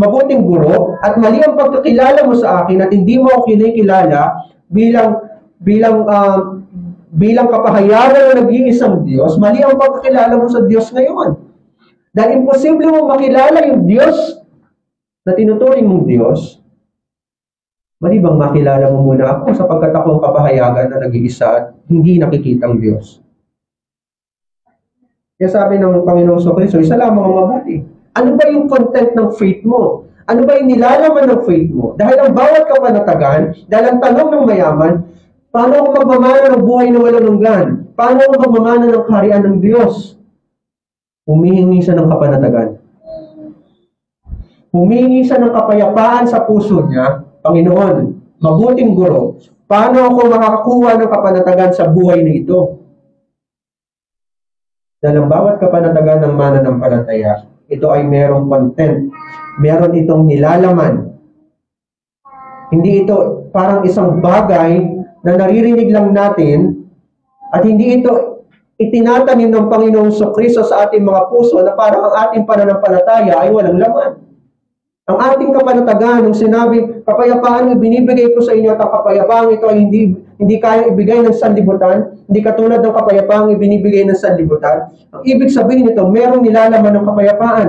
mabuting guro at mali ang pagkakilala mo sa akin at hindi mo ako kinikilala bilang kapahayaran na nag-iisang Diyos, mali ang pagkakilala mo sa Diyos ngayon. Dahil imposible mo makilala yung Diyos na tinuturing mong Diyos, mali bang makilala mo muna ako sapagkat ako ang kapahayagan na nag-iisa at hindi nakikitang Diyos. Kaya sabi ng Panginoong Kristo, isa lamang ang mabuti. Ano ba yung content ng faith mo? Ano ba yung nilalaman ng faith mo? Dahil ang bawat kapanatagan, dahil ang tanong ng mayaman, paano ako magmamana ng buhay na walang hanggan? Paano ako magmamana ng kaharian ng Diyos? Humihingi siya ng kapanatagan. Humihingi siya ng kapayapaan sa puso niya, Panginoon, mabuting guro, paano ako makakakuha ng kapanatagan sa buhay na ito? Dahil ang bawat kapanatagan ng mananampalataya, ito ay merong content. Meron itong nilalaman. Hindi ito parang isang bagay na naririnig lang natin at hindi ito itinatanim ng Panginoong Kristo sa ating mga puso na parang ang ating pananampalataya ay walang laman. Ang ating kapanatagan, nung sinabi, kapayapaan ibinibigay ko sa inyo at ang kapayapaan ito ay hindi kayang ibigay ng sanlibutan, hindi katulad ng kapayapaan ibinibigay ng sanlibutan. Ang ibig sabihin nito, merong nilalaman ng kapayapaan.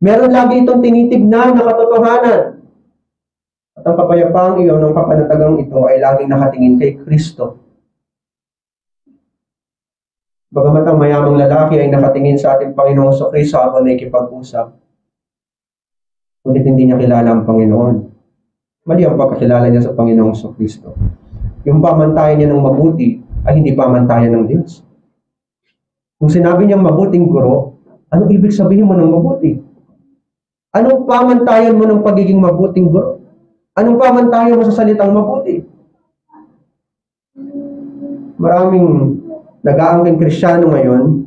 Meron lagi itong tinitignan na katotohanan. At ang kapayapaang iyon, ng kapanatagang ito ay laging nakatingin kay Kristo. Bagamat ang mayamang lalaki ay nakatingin sa ating Panginoong Kristo habang nakikipag-usap, ngunit hindi niya kilala ang Panginoon. Mali ang pagkakilala niya sa Panginoong Kristo. Yung pamantayan niya ng mabuti ay hindi pamantayan ng Diyos. Kung sinabi niyang mabuting guro, anong ibig sabihin mo ng mabuti? Anong pamantayan mo ng pagiging mabuting guro? Anong pamantayan mo sa salitang mabuti? Maraming nag-aangking Kristiyano ngayon,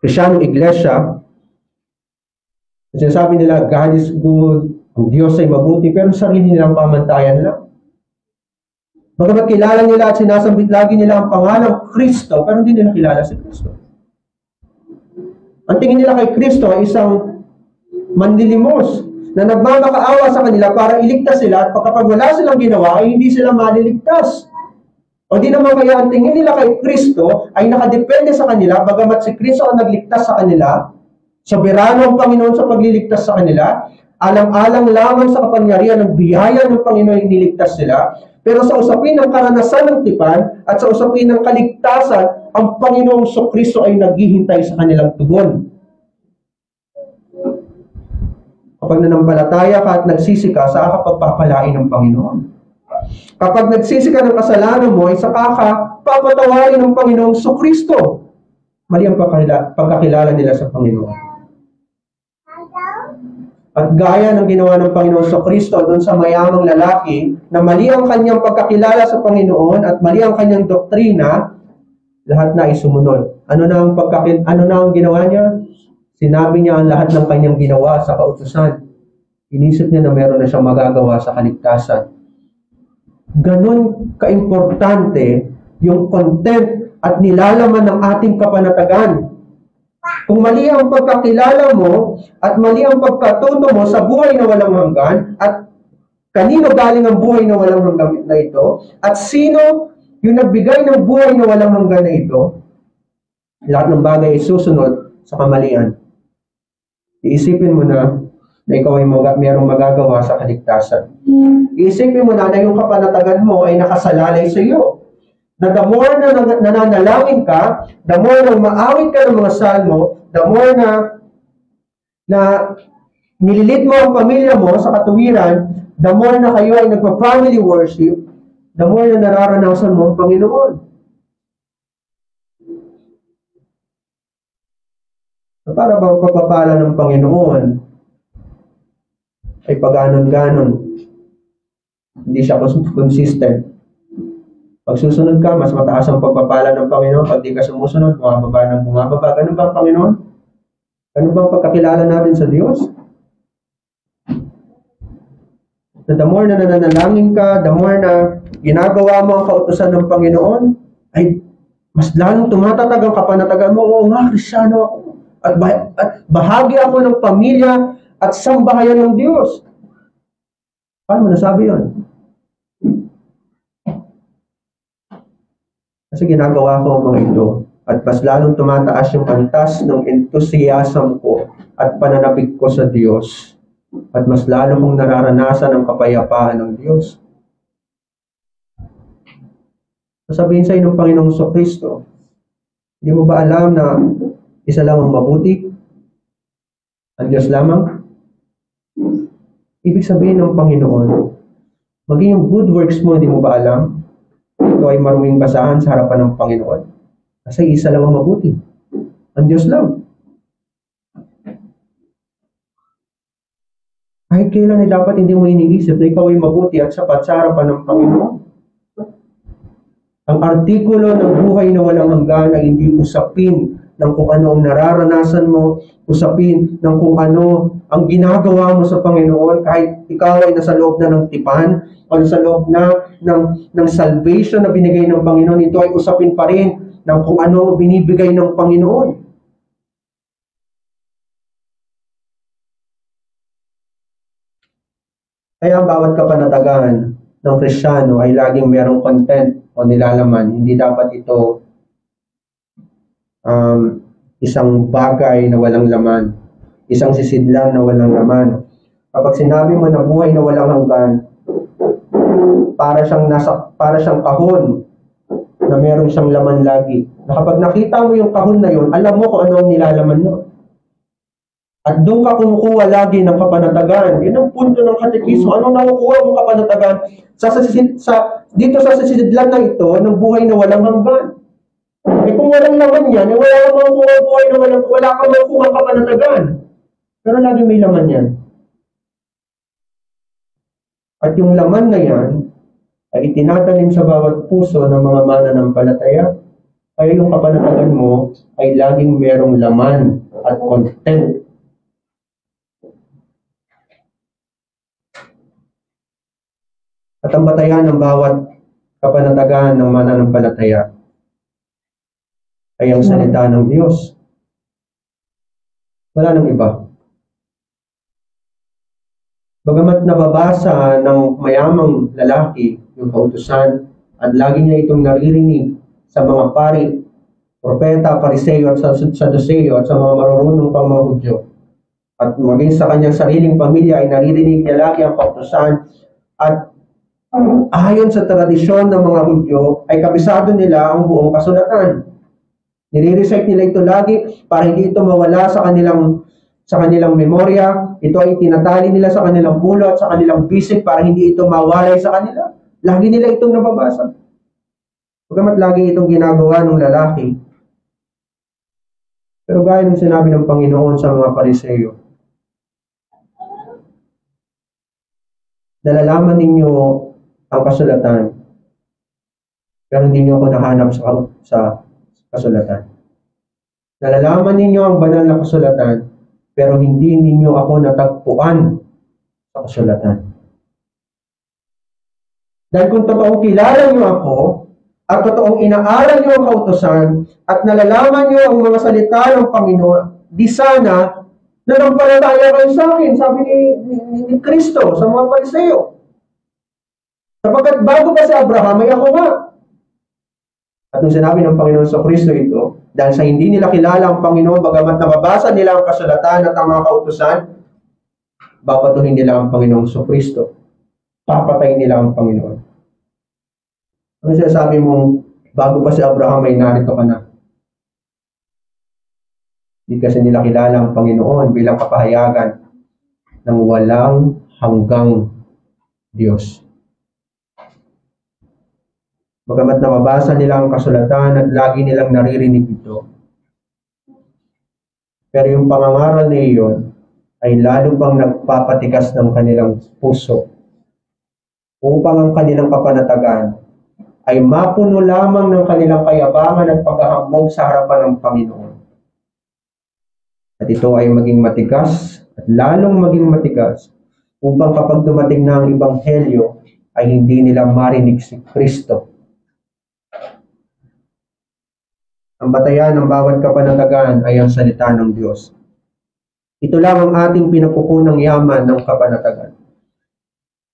Kristyanong iglesia, sinasabi nila, God is good, ang Diyos ay mabuti, pero sarili nilang pamantayan lang. Bagamat kilala nila at sinasambit lagi nila ang pangalang Kristo, pero hindi nila kilala si Kristo. Ang tingin nila kay Kristo ay isang manlilimos na nagmamakaawa sa kanila para iligtas sila, at kapag wala silang ginawa, ay hindi sila maliligtas. O di naman kaya ang tingin nila kay Kristo ay nakadepende sa kanila, bagamat si Kristo ang nagligtas sa kanila, soberano ang Panginoon sa pagliligtas sa kanila, alang-alang lamang sa kapangyarihan ng biyaya ng Panginoon iniligtas sila, pero sa usapin ng karanasan ng tipan at sa usapin ng kaligtasan, ang Panginoong Kristo ay naghihintay sa kanilang tugon. Kapag nanampalataya ka at nagsisi ka, saka ka pagpapalain ng Panginoon. Kapag nagsisi ka ng kasalanan mo, ay saka ka papatawarin ng Panginoong Kristo. Mali ang pagkakilala nila sa Panginoon. At gaya ng ginawa ng Panginoon Kristo doon sa mayamang lalaki, na mali ang kanyang pagkakilala sa Panginoon at mali ang kanyang doktrina, lahat na ay sumunod. Ano na ang ginawa niya? Sinabi niya ang lahat ng kanyang ginawa sa kautusan. Inisip niya na meron na siyang magagawa sa kaligtasan. Ganon kaimportante yung content at nilalaman ng ating kapanatagan. Kung mali ang pagkakilala mo at mali ang pagkatuto mo sa buhay na walang hanggan, at kanino galing ang buhay na walang hanggan na ito, at sino yung nagbigay ng buhay na walang hanggan na ito, lahat ng bagay ay susunod sa kamalian. Iisipin mo na ikaw ay mayroong magagawa sa kaligtasan. Iisipin mo na yung kapanatagan mo ay nakasalalay sa iyo. Na the more na nananalangin ka, the more na maawit ka ng mga salmo, the more na nililit mo ang pamilya mo sa katuwiran, the more na kayo ay nagpa-family worship, the more na nararanasan mo ang Panginoon. Para bang pagpapala ng Panginoon ay pag-ganon-ganon. Hindi siya consistent. Pag susunod ka, mas mataas ang pagpapala ng Panginoon. Pag di ka sumusunod, bumababa ng bumababa. Ganun ba ang Panginoon? Ganun ba ang pagkakilala natin sa Diyos? Na the more na nananalangin ka, the more na ginagawa mo ang kautusan ng Panginoon, ay mas lalong tumatatag ang kapanatagan mo. Oo nga, Kristyano ako. At bahagi ako ng pamilya at sambahayan ng Diyos. Paano mo nasabi yun? Kasi ginagawa ko ang mga ito at mas lalong tumataas yung antas ng enthusiasm ko at pananabik ko sa Diyos at mas lalo kong nararanasan ang kapayapaan ng Diyos. Sasabihin sa inyo ng Panginoong Kristo, hindi mo ba alam na isa lang ang mabuti? Ang Diyos lamang? Ibig sabihin ng Panginoon, maging yung good works mo, hindi mo ba alam? Ito ay maruming basahan sa harapan ng Panginoon. Kasi isa lang ang mabuti. Ang Diyos lang. Kahit kailan ay dapat hindi mo iniisip na ikaw ay mabuti at sapat sa harapan ng Panginoon. Ang artikulo ng buhay na walang hanggan ay hindi usapin ng kung ano ang nararanasan mo, usapin ng kung ano ang ginagawa mo sa Panginoon, kahit ikaw ay nasa loob na ng tipan o nasa loob na ng salvation na binigay ng Panginoon, ito ay usapin pa rin ng kung ano binibigay ng Panginoon. Kaya ang bawat kapanatagan ng Kristiyano ay laging merong content o nilalaman. Hindi dapat ito isang bagay na walang laman, isang sisidlan na walang laman. Kapag sinabi mo na buhay na walang hanggan, para siyang kahon na meron siyang laman lagi. Na kapag nakita mo yung kahon na yun, alam mo kung ano ang nilalaman mo. At doon ka kumukuha lagi ng kapanatagan. Yun ang punto ng katekismo. Anong nakukuha mong kapanatagan? Dito sa sisidlan na ito, ng buhay na walang hanggan. Eh kung walang laman yan, wala kang makukuha buhay na wala kang makukuha kapanatagan. Pero lagi may laman yan. At yung laman na yan, ay itinatanim sa bawat puso ng mga mananampalataya. Kaya yung kapanatagan mo ay laging merong laman at content. At ang batayan ng bawat kapanatagan ng mananampalataya ay ang salita ng Diyos. Wala nang iba. Bagamat nababasa ng mayamang lalaki yung kautusan at lagi niya itong naririnig sa mga pari, propeta, pariseyo at saduseyo at sa mga marurunong pang mga Hudyo. At maging sa kanyang sariling pamilya ay naririnig niya lagi ang kautusan at ayon sa tradisyon ng mga Hudyo ay kabisado nila ang buong kasulatan. Nire-recite nila ito lagi para hindi ito mawala sa kanilang memorya. Ito ay tinatali nila sa kanilang ulo at sa kanilang bisig para hindi ito mawalay sa kanila. Lagi nila itong nababasa. Bagamat lagi itong ginagawa ng lalaki. Pero gaya ng sinabi ng Panginoon sa mga Pariseyo, nalalaman ninyo ang kasulatan, pero hindi nyo ako nahanap sa kasulatan. Nalalaman ninyo ang banal na kasulatan, pero hindi ninyo ako natagpuan sa kasulatan. Dahil kung totoong kilala nyo ako, at totoong inaaral nyo ang kautusan, at nalalaman nyo ang mga salita ng Panginoon, di sana nanampalataya kayo sa akin, sabi ni Kristo sa mga Pariseo. Sapagkat bago pa si Abraham, ay ako nga. At nung sinabi ng Panginoon sa Kristo ito, dahil sa hindi nila kilala ang Panginoon, bagamat nababasa nila ang kasulatan at ang mga kautusan, babatuhin nila ang Panginoon sa Kristo. Papatayin nila ang Panginoon. Ano sinasabi mong, bago pa si Abraham ay narito ka na? Hindi kasi nila kilala ang Panginoon bilang kapahayagan ng walang hanggang Diyos. Bagamat nababasa nila ang kasulatan at lagi nilang naririnig ito, pero yung pangangaral na iyon ay lalo pang nagpapatikas ng kanilang puso upang ang kanilang kapanatagan ay mapuno lamang ng kanilang kayabangan at paghahambog sa harapan ng Panginoon. At ito ay maging matigas at lalong maging matigas upang kapag dumating na ang Ebanghelyo ay hindi nila marinig si Kristo. Ang batayan ng bawat kapanatagan ay ang salita ng Diyos. Ito lang ang ating pinagkukunang yaman ng kapanatagan.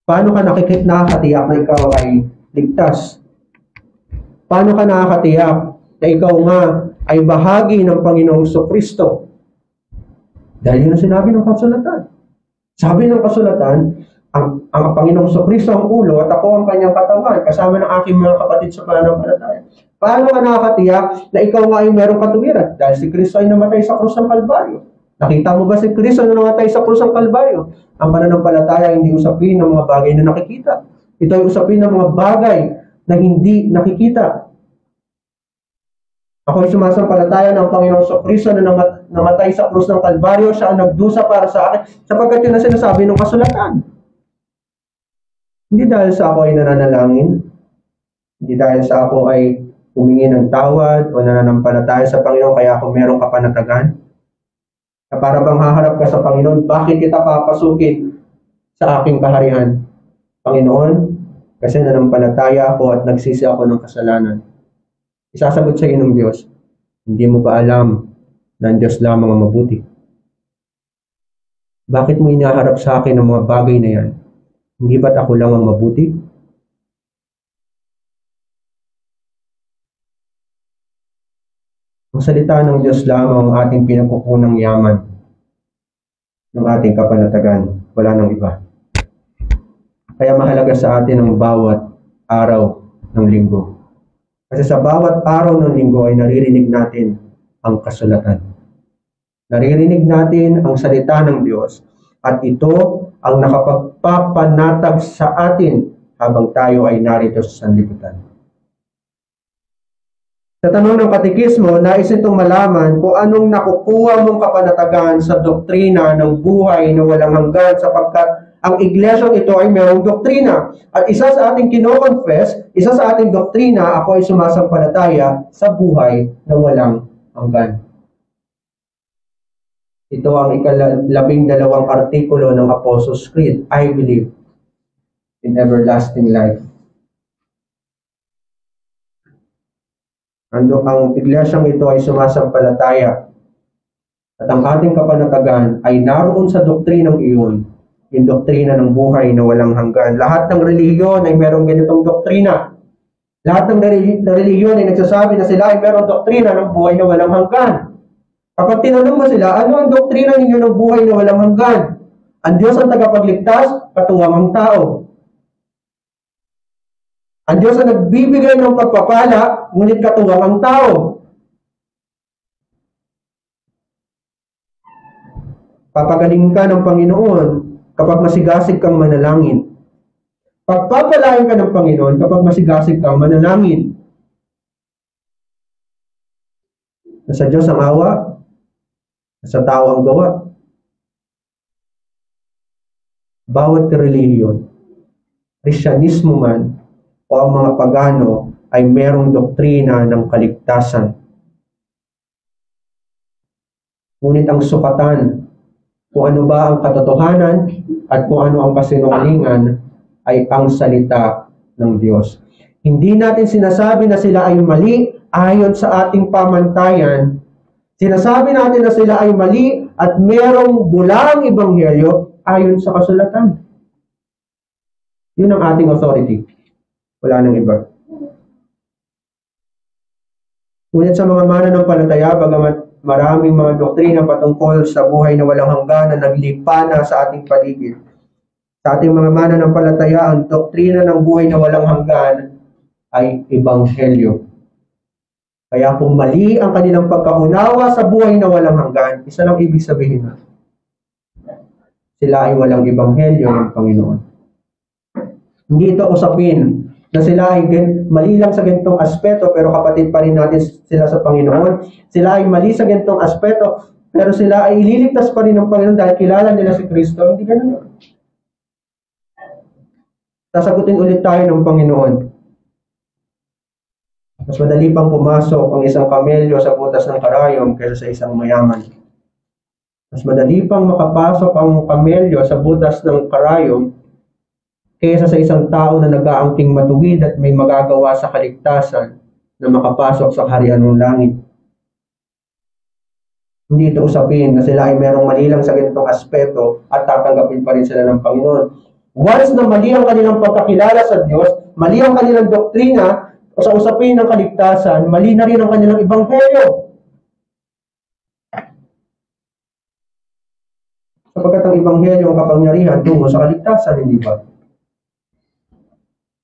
Paano ka nakakatiyak na ikaw ay ligtas? Paano ka nakakatiyak na ikaw nga ay bahagi ng Panginoong Kristo? Dahil yun ang sinabi ng kasulatan. Sabi ng kasulatan, ang Panginoong Kristo ang ulo at ako ang kanyang katawan, kasama ng aking mga kapatid sa pananampalataya. Paano ka nakakatiyak na ikaw nga ay merong katuwiran? Dahil si Kristo ay namatay sa krus ng Kalbaryo. Nakita mo ba si Kristo na namatay sa krus ng Kalbaryo? Ang pananampalataya ay hindi usapin ng mga bagay na nakikita. Ito ay usapin ng mga bagay na hindi nakikita. Ako ay sumasampalataya ng Panginoong Kristo na namatay sa krus ng Kalbaryo. Siya ang nagdusa para sa akin, sapagkat yun ang sinasabi ng kasulatan. Hindi dahil sa ako ay nananalangin, hindi dahil sa ako ay humingi ng tawad o nananampalataya sa Panginoon kaya ako merong kapanatagan. Na para bang haharap ka sa Panginoon, bakit kita papasukin sa aking kaharian? Panginoon, kasi nanampalataya ako at nagsisi ako ng kasalanan. Isasagot sa iyo ng Diyos, hindi mo ba alam na ang Diyos lamang ang mabuti? Bakit mo inaharap sa akin ang mga bagay na yan? Hindi ba't ako lang ang mabuti? Ang salita ng Diyos lamang ang ating pinagkukunang yaman ng ating kapanatagan. Wala nang iba. Kaya mahalaga sa atin ang bawat araw ng linggo. Kasi sa bawat araw ng linggo ay naririnig natin ang kasulatan. Naririnig natin ang salita ng Diyos at ito ang nakapagpapanatag sa atin habang tayo ay narito sa sanlibutan. Sa tanong ng katekismo, nais itong malaman kung anong nakukuha mong kapanatagan sa doktrina ng buhay na walang hanggan sapagkat ang iglesyang ito ay mayroong doktrina. At isa sa ating kino-confess, isa sa ating doktrina, ako ay sumasampalataya sa buhay na walang hanggan. Ito ang ika-12 artikulo ng Apostles' Creed. I believe in everlasting life. Ang iglesyang ito ay sumasampalataya at ang ating kapanatagan ay naroon sa doktrinang iyon, yung doktrina ng buhay na walang hanggan. Lahat ng relihiyon ay merong ganitong doktrina. Lahat ng relihiyon ay nagsasabi na sila ay merong doktrina ng buhay na walang hanggan. Kapag tinanong mo sila, ano ang doktrina ninyo ng buhay na walang hanggan? Ang Diyos ang tagapagligtas, katuwang ang tao. Ang Diyos ang nagbibigay ng pagpapala, ngunit katuwang ang tao. Papagaling ka ng Panginoon kapag masigasig kang manalangin. Pagpapalain ka ng Panginoon kapag masigasig kang manalangin. Nasa Diyos ang awa, nasa tao ang gawa. Bawat relihiyon, Kristyanismo man o ang mga pagano ay merong doktrina ng kaligtasan. Ngunit ang sukatan kung ano ba ang katotohanan at kung ano ang kasinungalingan ay ang salita ng Diyos. Hindi natin sinasabi na sila ay mali ayon sa ating pamantayan. Sinasabi natin na sila ay mali at merong bulang ebanghelyo ayon sa kasulatan. Yun ang ating authority. Wala nang iba. Ngunit sa mga mananampalataya, bagamat maraming mga doktrina patungkol sa buhay na walang hanggan na naglipana sa ating paligid, sa ating mga mananampalataya, ang doktrina ng buhay na walang hanggan ay ebanghelyo. Kaya kung mali ang kanilang pagkaunawa sa buhay na walang hanggan, isa lang ibig sabihin na sila ay walang ebanghelyo ng Panginoon. Hindi ito usapin na sila ay mali lang sa ganitong aspeto pero kapatid pa rin natin sila sa Panginoon. Sila ay mali sa ganitong aspeto pero sila ay ililigtas pa rin ng Panginoon dahil kilala nila si Kristo. Hindi ganun. Sasagutin ulit tayo ng Panginoon. Mas madali pang pumasok ang isang kamelyo sa butas ng karayom kaysa sa isang mayaman. Mas madali pang makapasok ang kamelyo sa butas ng karayom kaysa sa isang tao na nag-aangking matuwid at may magagawa sa kaligtasan na makapasok sa kaharian ng langit. Hindi ito usapin na sila ay merong mali lang sa ganitong aspeto at tatanggapin pa rin sila ng Panginoon. Once na mali ang kanilang pagkakilala sa Diyos, mali ang kanilang doktrina o sa usapin ng kaligtasan, mali na rin ang kanilang ebanghelyo. Sapagkat ang ebanghelyo ang kapangyarihan tungo sa kaligtasan, hindi ba?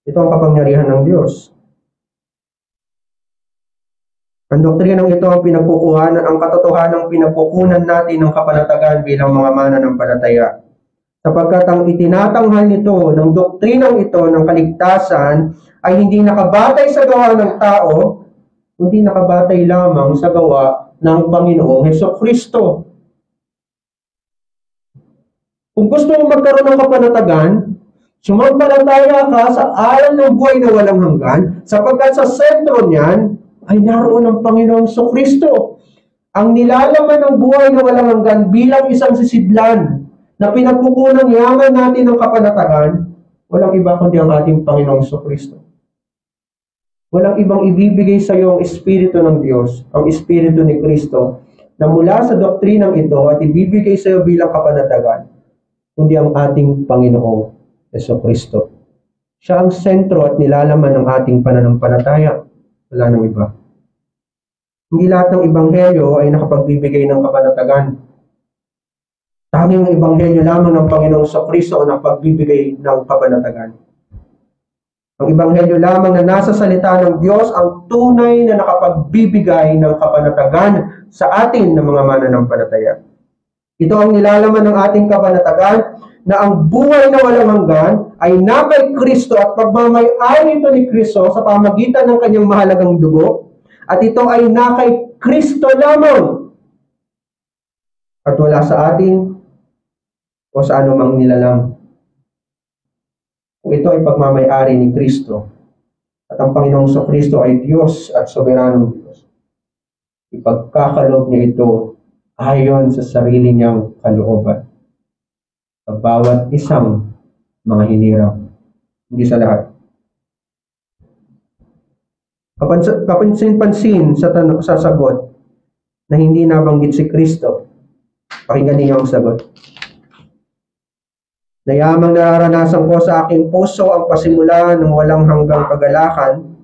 Ito ang kapangyarihan ng Diyos. Ang doktrinang ito ang pinagkukuhanan, ang katotohanang pinagkukunan natin ng kapanatagan bilang mga mananampalataya. Sapagkat ang itinatanghal nito ng doktrinang ito ng kaligtasan ay hindi nakabatay sa gawa ng tao, kundi nakabatay lamang sa gawa ng Panginoong Hesukristo. Kung gusto mong magkaroon ng kapanatagan, sumampalataya ka sa aral ng buhay na walang hanggan, sapagkat sa sentro niyan ay naroon ang Panginoong Hesukristo. Ang nilalaman ng buhay na walang hanggan bilang isang sisidlan na pinagkukunan yaman natin ng kapanatagan, walang iba kundi ang ating Panginoong Hesukristo. Walang ibang ibibigay sa iyo ang Espiritu ng Diyos, ang Espiritu ni Kristo, na mula sa doktrinang ito at ibibigay sa iyo bilang kapanatagan, kundi ang ating Panginoong Hesukristo. Siya ang sentro at nilalaman ng ating pananampalataya. Wala nang iba. Hindi lahat ng ebanghelyo ay nakapagbibigay ng kapanatagan. Tanging ang ebanghelyo lamang ng Panginoong Hesukristo ang nakapagbibigay ng kapanatagan. Ang Ebanghelyo lamang na nasa salita ng Diyos ang tunay na nakapagbibigay ng kapanatagan sa atin ng mga mananampalataya. Ito ang nilalaman ng ating kapanatagan na ang buhay na walang hanggan ay na kay Kristo at pagmamay-ari ito ni Kristo sa pamagitan ng kanyang mahalagang dugo, at ito ay na kay Kristo lamang at wala sa atin o sa anumang nilalang. Kung ito ay pagmamay-ari ni Kristo at ang Panginoong Kristo ay Diyos at soberanong Diyos, ipagkakaloob niya ito ayon sa sarili niyang kalooban sa bawat isang mga hinirang, hindi sa lahat. Kapansin-pansin sa sagot na hindi nabanggit si Kristo. Pakinggan niyo ang sagot. Nayamang nararanasan ko sa aking puso ang pasimula ng walang hanggang kagalakan.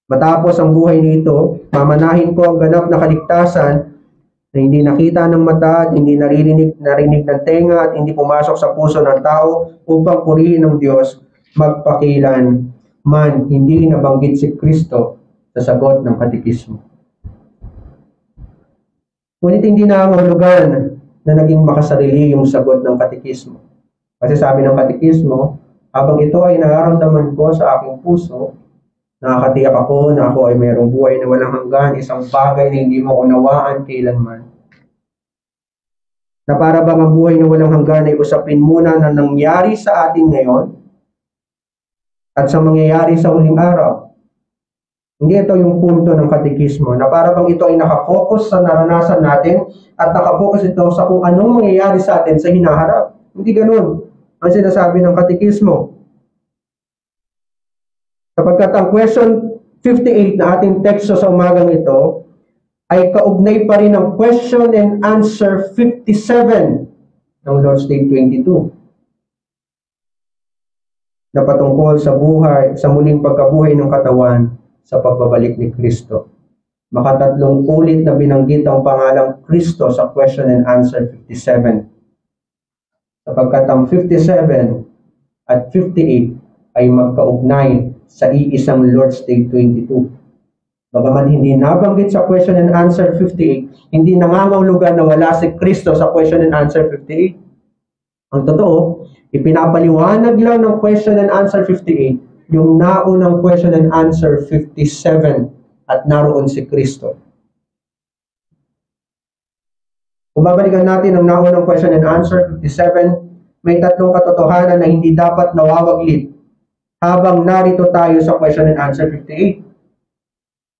Matapos ang buhay nito, mamanahin ko ang ganap na kaligtasan na hindi nakita ng mata at hindi narinig ng tenga at hindi pumasok sa puso ng tao upang purihin ng Diyos magpakilan man. Hindi nabanggit si Kristo sa sagot ng katekismo. Ngunit hindi na ang hulugan na naging makasarili yung sagot ng katekismo. Kasi sabi ng katekismo, habang ito ay nararamdaman ko sa aking puso, nakakatiyak ako na ako ay mayroong buhay na walang hanggan, isang bagay na hindi mo unawaan kailanman. Na para bang ang buhay na walang hanggan ay usapin muna na nangyari sa atin ngayon at sa mangyayari sa huling araw. Hindi ito yung punto ng katekismo, na para bang ito ay nakafocus sa naranasan natin at nakafocus ito sa kung anong mangyayari sa atin sa hinaharap. Hindi ganun ang sinasabi ng katekismo. Sapagkat ang question 58 na ating teksto sa umagang ito ay kaugnay pa rin ng question and answer 57 ng Lord's Day 22. Na patungkol sa buhay, sa muling pagkabuhay ng katawan sa pagbabalik ni Kristo. Makatatlong ulit na binanggit ang pangalang Kristo sa question and answer 57. Sapagkat ang 57 at 58 ay magkaugnay sa iisang Lord's Day 22. Bagaman hindi nabanggit sa question and answer 58, hindi nangangahulugan na wala si Kristo sa question and answer 58. Ang totoo, ipinapaliwanag lang ng question and answer 58 yung naunang question and answer 57 at naroon si Kristo. Kung babalikan natin ang naunang question and answer 57, may tatlong katotohanan na hindi dapat nawawaglit habang narito tayo sa question and answer 58.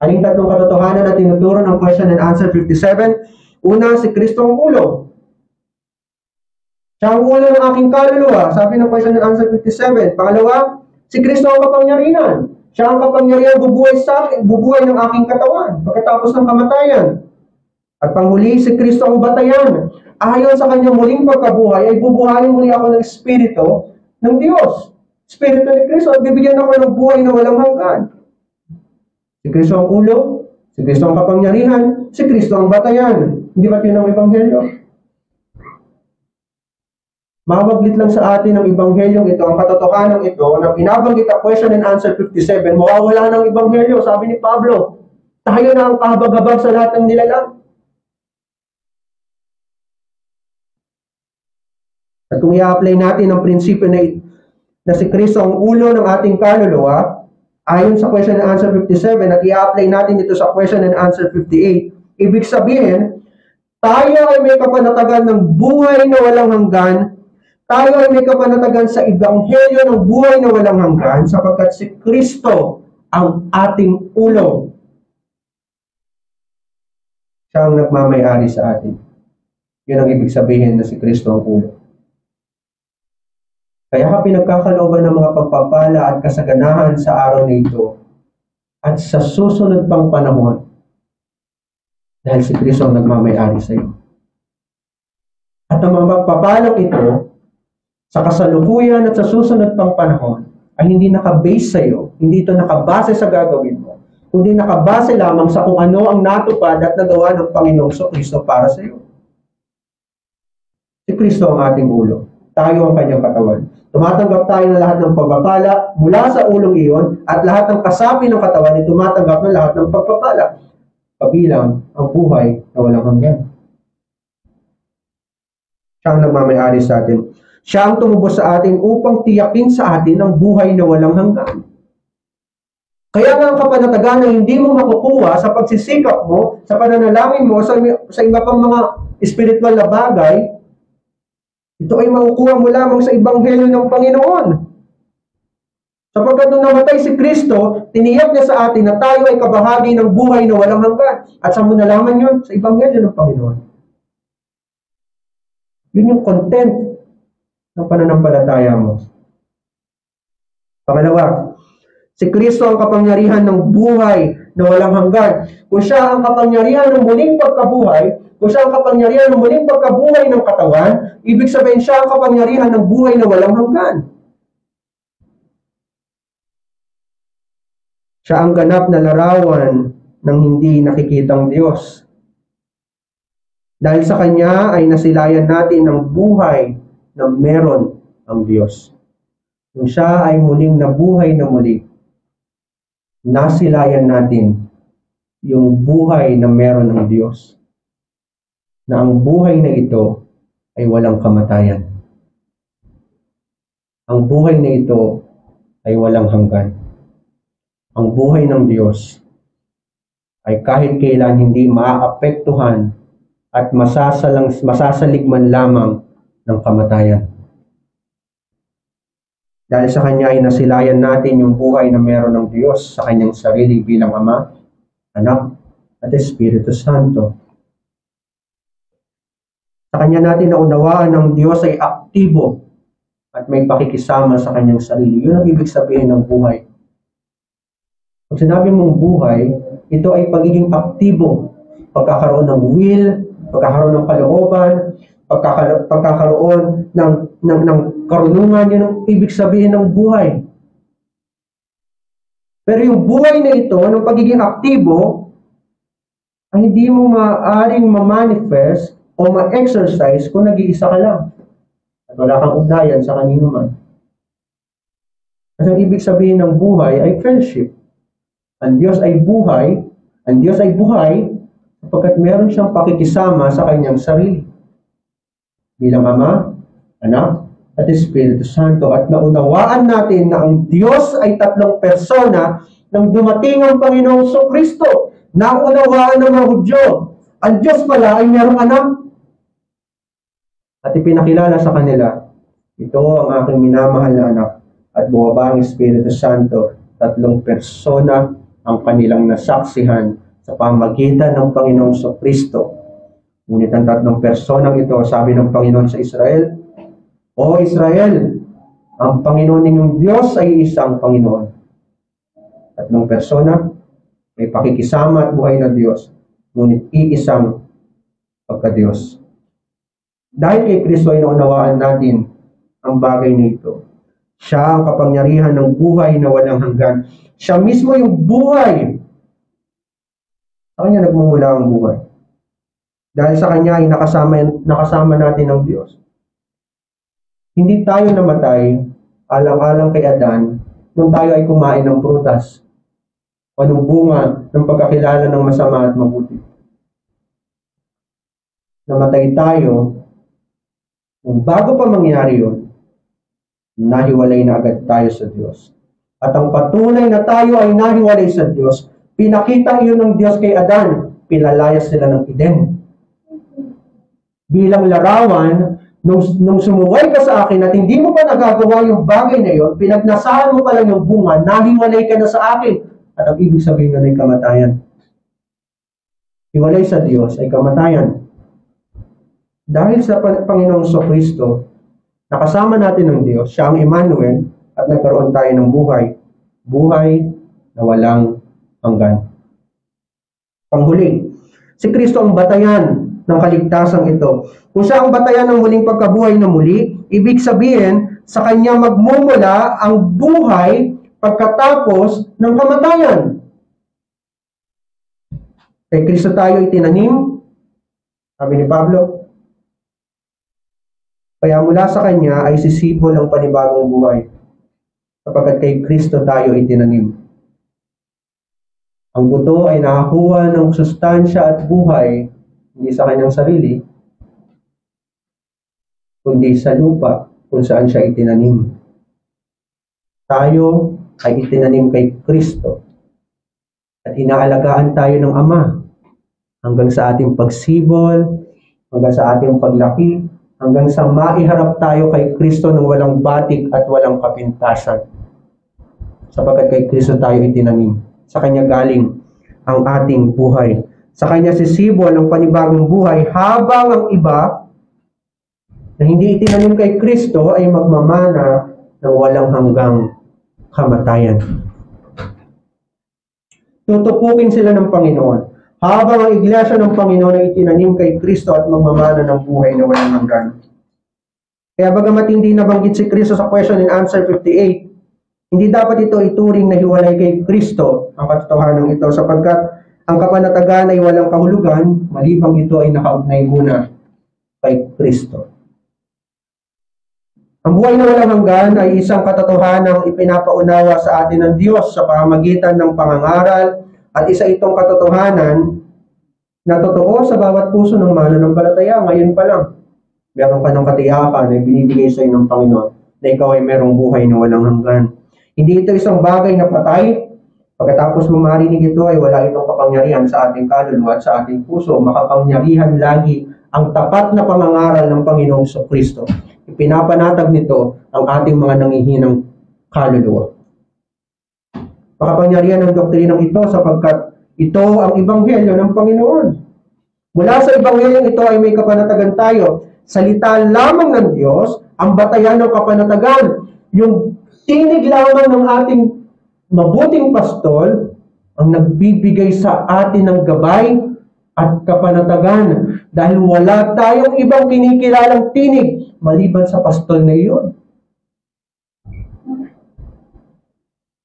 Aling tatlong katotohanan na tinuturo ng question and answer 57? Una, si Kristo ang ulo. Siya ang ulo ng aking kaluluwa, sabi ng question and answer 57. Pangalawa, si Kristo ang kapangyarihan. Siya ang kapangyarihan bubuhay sa akin, bubuhay ng aking katawan pagkatapos ng kamatayan. At panghuli, si Kristo ang batayan. Ayon sa kanyang muling pagkabuhay, ay bubuhayin muli ako ng Espiritu ng Diyos. Espiritu ni Kristo, at bibigyan ako ng buhay na walang hanggan. Si Kristo ang ulo, si Kristo ang kapangyarihan, si Kristo ang batayan. Hindi ba yun ang Ebanghelyo? Mawaglit lang sa atin ang Ebanghelyong ito, ang katotohanan ito, na binabanggit ang question and answer 57, mawawala ng Ebanghelyo, sabi ni Pablo. Tayo na ang kahabag-habag sa lahat ng nilalang. At kung i-apply natin ang prinsipyo na si Kristo ang ulo ng ating kaluluwa, ayon sa question and answer 57, at i-apply natin ito sa question and answer 58, ibig sabihin, tayo ay may kapanatagan ng buhay na walang hanggan, tayo ay may kapanatagan sa Ebanghelyo ng buhay na walang hanggan, sapagkat si Kristo ang ating ulo. Siya ang nagmamay-ari sa atin. Yun ang ibig sabihin na si Kristo ang ulo. Kaya pinagkakalooban ng mga pagpapala at kasaganahan sa araw na ito at sa susunod pang panahon dahil si Kristo ang nagmamay-ari sa iyo. At ang mga pagpapalang ito sa kasalukuyan at sa susunod pang panahon ay hindi nakabase sa iyo, hindi ito nakabase sa gagawin mo, kundi nakabase lamang sa kung ano ang natupad at nagawa ng Panginoong Kristo para sa iyo. Si Kristo ang ating ulo. tayo ang kanyang katawan. Tumatanggap tayo ng lahat ng pagpapala mula sa ulong iyon at lahat ng kasapi ng katawan ay tumatanggap ng lahat ng pagpapala. Kabilang ang buhay na walang hanggan. Siya ang nagmamayari sa atin. Siya ang tumubos sa atin upang tiyakin sa atin ang buhay na walang hanggan. Kaya nga ang kapanatagan na hindi mo makukuha sa pagsisikap mo, sa pananalangin mo, sa iba pang mga spiritual na bagay, ito ay makukuha mo lamang sa Ebanghelyo ng Panginoon. Sapagkat nung namatay si Kristo, tiniyak niya sa atin na tayo ay kabahagi ng buhay na walang hanggan. At saan mo nalaman yun? Sa Ebanghelyo ng Panginoon. Yun yung content ng pananampalataya mo. Pangalawa, si Kristo ang kapangyarihan ng buhay na walang hanggan. Kung siya ang kapangyarihan ng muling pagkabuhay, kung siya ang kapangyarihan ng muling pagkabuhay ng katawan, ibig sabihin siya ang kapangyarihan ng buhay na walang hanggan. Siya ang ganap na larawan ng hindi nakikitang Diyos. Dahil sa Kanya ay nasilayan natin ang buhay na meron ang Diyos. Kung siya ay muling nabuhay na muli, nasilayan natin yung buhay na meron ng Diyos. Na ang buhay na ito ay walang kamatayan. Ang buhay na ito ay walang hanggan. Ang buhay ng Diyos ay kahit kailan hindi maaapektuhan at masasaligman lamang ng kamatayan. Dahil sa Kanya ay nasilayan natin yung buhay na meron ng Diyos sa Kanyang sarili bilang Ama, Anak, at Espiritu Santo. Sa Kanya natin naunawaan ng Diyos ay aktibo at may pakikisama sa Kanyang sarili. Yun ang ibig sabihin ng buhay. Pag sinabi mong buhay, ito ay pagiging aktibo. Pagkakaroon ng will, pagkakaroon ng kalooban, pagkakaroon ng karunungan, yun ang ibig sabihin ng buhay. Pero yung buhay na ito, ng pagiging aktibo, ay hindi mo maaaring ma-manifest o ma-exercise kung nag-iisa ka lang. At wala kang ugnayan sa kanino man. Kasi ang ibig sabihin ng buhay ay fellowship. Ang Diyos ay buhay, sapagkat meron siyang pakikisama sa kanyang sarili. Bilang Ama, Anak, at Espiritu Santo. At naunawaan natin na ang Diyos ay tatlong persona nang dumating ang Panginoong Kristo. Naunawaan ng mga Hudyo. Ang Diyos pala ay merong anak. At ipinakilala sa kanila, ito ang aking minamahal na anak at bumaba ang Espiritu Santo. Tatlong persona ang kanilang nasaksihan sa pamagitan ng Panginoong Kristo. Ngunit ang tatlong personang ito, sabi ng Panginoon sa Israel, O Israel, ang Panginoon ninyong Diyos ay isang Panginoon. Tatlong persona, may pakikisama at buhay na Diyos, ngunit iisang pagka-Diyos. Dahil kay Kristo ay naunawaan natin ang bagay na ito. Siya ang kapangyarihan ng buhay na walang hanggan. Siya mismo yung buhay. Sa Kanya nagmumula ang buhay. Dahil sa Kanya ay nakasama natin ng Diyos. Hindi tayo namatay alang-alang kay Adan nung tayo ay kumain ng prutas o ng bunga ng pagkakilala ng masama at mabuti. Namatay tayo nung bago pa mangyari yun, nahiwalay na agad tayo sa Diyos. At ang patunay na tayo ay nahiwalay sa Diyos, pinakita iyon ng Diyos kay Adan, pinalayas sila ng Eden. Bilang larawan, nung sumuway ka sa akin at hindi mo pa nagagawa yung bagay na yun, pinagnasahan mo pa lang yung bunga, nahiwalay ka na sa akin. At ang ibig sabihin nun ay kamatayan. Hiwalay sa Diyos ay kamatayan. Dahil sa Panginoong Kristo, nakasama natin ng Diyos, siya ang Emmanuel, at nagkaroon tayo ng buhay. Buhay na walang hanggan. Panghuli, si Kristo ang batayan ng kaligtasan ito. Kung siya ang batayan ng muling pagkabuhay na muli, ibig sabihin, sa Kanya magmumula ang buhay pagkatapos ng kamatayan. Kay Kristo tayo itinanim, sabi ni Pablo, Kaya mula sa Kanya ay sisibol ang panibagong buhay, sapagkat kay Kristo tayo itinanim. Ang buto ay nakakuha ng sustansya at buhay, hindi sa kanyang sarili, kundi sa lupa kung saan siya itinanim. Tayo ay itinanim kay Kristo at inaalagaan tayo ng Ama hanggang sa ating pagsibol, hanggang sa ating paglaki, hanggang sa maiharap tayo kay Kristo ng walang batik at walang kapintasan. Sapagkat kay Kristo tayo itinanim. Sa Kanya galing ang ating buhay. Sa Kanya sisibol ang panibagong buhay, habang ang iba na hindi itinanim kay Kristo ay magmamana ng walang hanggang kamatayan. Tutupukin sila ng Panginoon. Habang ang iglesia ng Panginoon ay itinanim kay Kristo at magmamana ng buhay na walang hanggan. Kaya bagamat hindi nabanggit si Kristo sa question and answer 58, hindi dapat ito ituring na hiwalay kay Kristo ang katotohanan ito, sapagkat ang kapanatagan ay walang kahulugan, malibang ito ay nakaugnay muna kay Kristo. Ang buhay na walang hanggan ay isang katotohanang ipinapaunawa sa atin ng Diyos sa pamamagitan ng pangangaral, at isa itong katotohanan na totoo sa bawat puso ng mananampalataya. Ngayon pa lang, meron ka ng katiyakan na binibigay sa iyo ng Panginoon na ikaw ay merong buhay na walang hanggan. Hindi ito isang bagay na patay. Pagkatapos mo marinig ito ay wala itong kapangyarihan sa ating kaluluwa at sa ating puso. Makapangyarihan lagi ang tapat na pangangaral ng Panginoong Kristo. Ipinapanatag nito ang ating mga nangihinang kaluluwa. Makapangyarihan ang doktrinang ito sapagkat ito ang ebanghelyo ng Panginoon. Mula sa ebanghelyo ito ay may kapanatagan tayo. Salita lamang ng Diyos, ang batayan ng kapanatagan. Yung tinig lamang ng ating mabuting pastol ang nagbibigay sa atin ng gabay at kapanatagan. Dahil wala tayong ibang kinikilalang tinig maliban sa pastol na iyon.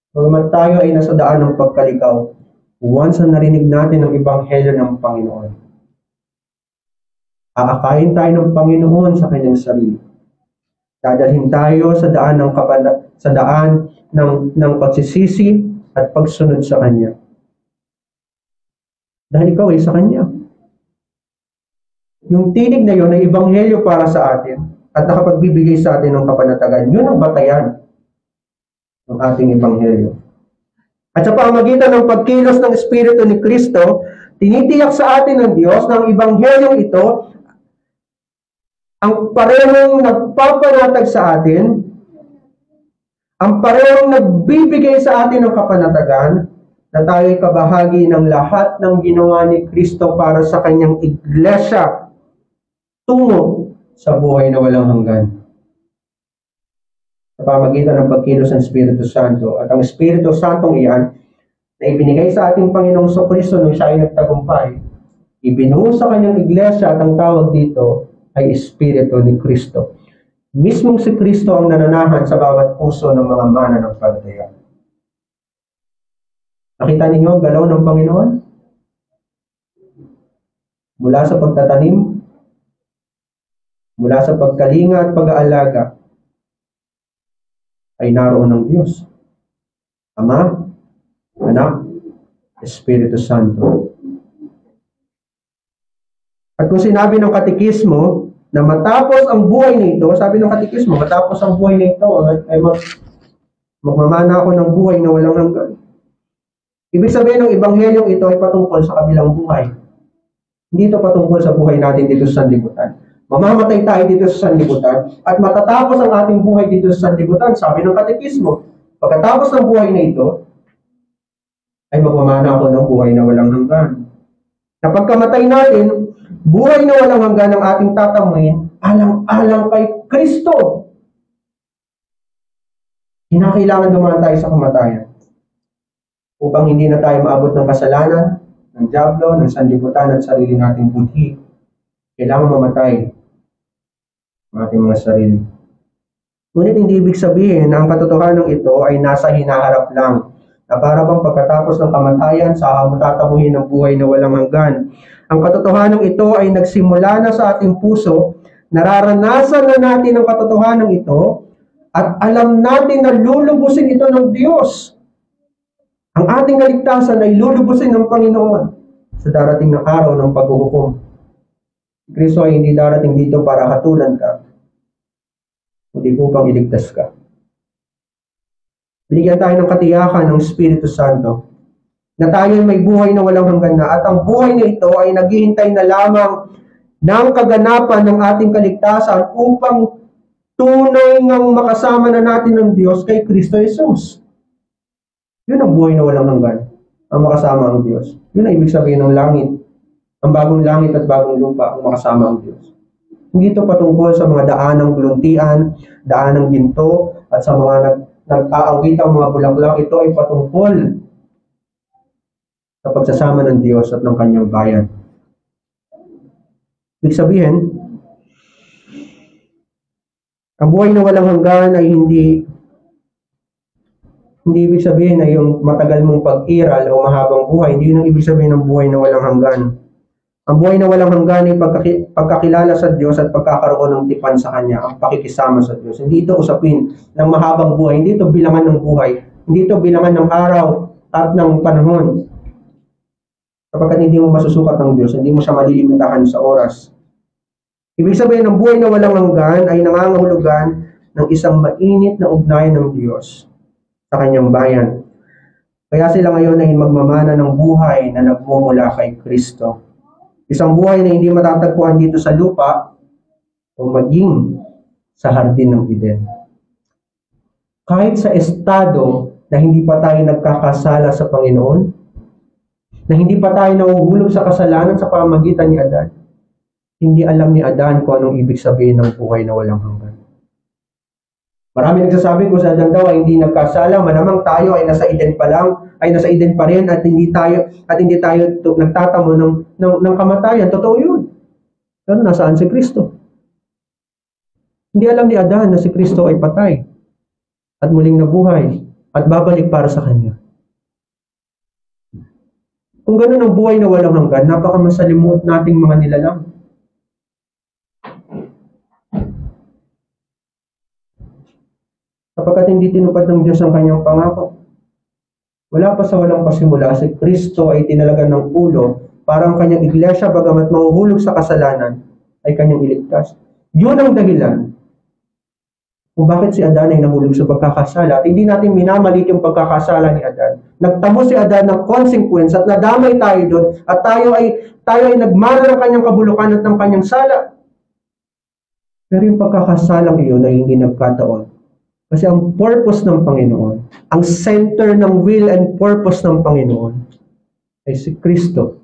Bagamat tayo ay nasa daan ng pagkalikaw, once na narinig natin ang ebanghelyo ng Panginoon, aakayin tayo ng Panginoon sa kanyang sarili. Dadalhin tayo sa daan ng pagsisisi at pagsunod sa Kanya. Dahil ikaw ay sa Kanya. Yung tinig na yun ay ebanghelyo para sa atin at nakapagbibigay sa atin ng kapanatagan. Yun ang batayan ng ating ebanghelyo. At sa pamamagitan ng pagkilos ng Espiritu ni Kristo, tinitiyak sa atin ng Diyos na ang ebanghelyong ito ang parehong nagpapanatag sa atin, ang parehong nagbibigay sa atin ng kapanatagan, na tayo ay kabahagi ng lahat ng ginawa ni Kristo para sa kanyang iglesia tungo sa buhay na walang hanggan. Sa pamamagitan ng pagkilos ng Espiritu Santo. At ang Espiritu Santong iyan na ibinigay sa ating Panginoong Kristo nung siya ay nagtagumpay, ibinuhos sa kanyang iglesia at ang tawag dito ay Espiritu ni Kristo. Mismong si Kristo ang nananahan sa bawat puso ng mga mananampalataya. Nakita ninyo ang galaw ng Panginoon? Mula sa pagtatanim, mula sa pagkalinga at pag-aalaga, ay naroon ng Diyos. Ama, Anak, Espiritu Santo. At kung sinabi ng katekismo na matapos ang buhay nito, sabi ng katekismo, matapos ang buhay nito, ay magmamana ako ng buhay na walang hanggan. Ibig sabihin ng ebanghelyong ito ay patungkol sa kabilang buhay. Hindi ito patungkol sa buhay natin dito sa sanlibutan. Mamamatay tayo dito sa sanlibutan at matatapos ang ating buhay dito sa sanlibutan. Sabi ng katekismo, pagkatapos ng buhay na ito, ay magmamana ako ng buhay na walang hanggan. Na pagkamatay natin, buhay na walang hanggan ang ating tatamuin, alang-alang kay Kristo. Kinakailangan dumaan tayo sa kamatayan upang hindi na tayo maabot ng kasalanan, ng dyablo, ng sanlibutan at sarili nating budhi. Kailangan mamatay ang ating mga sarili. Ngunit hindi ibig sabihin na ang katotohanan ito ay nasa hinaharap lang, na para bang pagkatapos ng kamatayan, saka matatamuhin ng buhay na walang hanggan. Ang katotohanan ito ay nagsimula na sa ating puso Nararanasan na natin ang katotohanan ito at alam natin na lulubusin ito ng Diyos. Ang ating kaligtasan ay lulubusin ng Panginoon sa darating na araw ng paghuhukom. Kristo ay hindi darating dito para hatulan ka, kundi upang iligtas ka. Binigyan tayo ng katiyakan ng Espiritu Santo na tayo may buhay na walang hanggan na, at ang buhay na ito ay naghihintay na lamang ng kaganapan ng ating kaligtasan upang tunay ngang makasama na natin ng Diyos kay Kristo Jesus. Yun ang buhay na walang hanggan, ang makasama ang Diyos. Yun ang ibig sabihin ng langit, ang bagong langit at bagong lupa, ang makasama ang Diyos. Hindi ito patungkol sa mga daanang gluntian, daanang ginto, at sa mga nag-aawit ang mga bulaklak. Ito ay patungkol sa pagsasama ng Diyos at ng kanyang bayan. Ibig sabihin, ang buhay na walang hanggan ay hindi ibig sabihin na yung matagal mong pag-iral o mahabang buhay. Hindi yun ang ibig sabihin ng buhay na walang hanggan. Ang buhay na walang hanggan ay pagkakilala sa Diyos at pagkakaroon ng tipan sa Kanya, ang pakikisama sa Diyos. Hindi ito usapin ng mahabang buhay. Hindi ito bilangan ng buhay. Hindi ito bilangan ng araw at ng panahon. Kapag hindi mo masusukat ng Diyos, hindi mo siya malilimitahan sa oras. Ibig sabihin ng buhay na walang hanggan ay nangangahulugan ng isang mainit na ugnayan ng Diyos sa kanyang bayan. Kaya sila ngayon ay magmamana ng buhay na nagmumula kay Kristo. Isang buhay na hindi matatagpuan dito sa lupa o maging sa hardin ng Eden. Kahit sa estado na hindi pa tayo nagkakasala sa Panginoon, na hindi pa tayo nahuhulog sa kasalanan sa pamamagitan ni Adan, hindi alam ni Adan kung anong ibig sabihin ng buhay na walang hanggan. Marami nagsasabi kung sa Adan daw ay hindi nagkasala, malamang tayo ay nasa Eden pa lang, ay nasa Eden pa rin at hindi tayo nagtatamo ng kamatayan. Totoo yun. Pero nasaan si Kristo? Hindi alam ni Adan na si Kristo ay patay at muling nabuhay at babalik para sa kanya. Kung gano'n ang buhay na walang hanggan, napakamasalimuot nating mga nilalang. Sapagkat hindi tinupad ng Diyos ang kanyang pangako. Wala pa sa walang pasimula, si Kristo ay tinalagan ng ulo para ang kanyang iglesia, bagamat mahuhulog sa kasalanan, ay kanyang iligtas. Yun ang dahilan kung bakit si Adan ay nahulog sa pagkakasala. At hindi natin minamalit yung pagkakasala ni Adan. Nagtamo si Adan ng consequence at nadamay tayo doon at tayo ay nagmana ng kanyang kabulukan at ng kanyang sala. Pero yung pagkakasalang iyon ay hindi nagkataon. Kasi ang purpose ng Panginoon, ang center ng will and purpose ng Panginoon ay si Kristo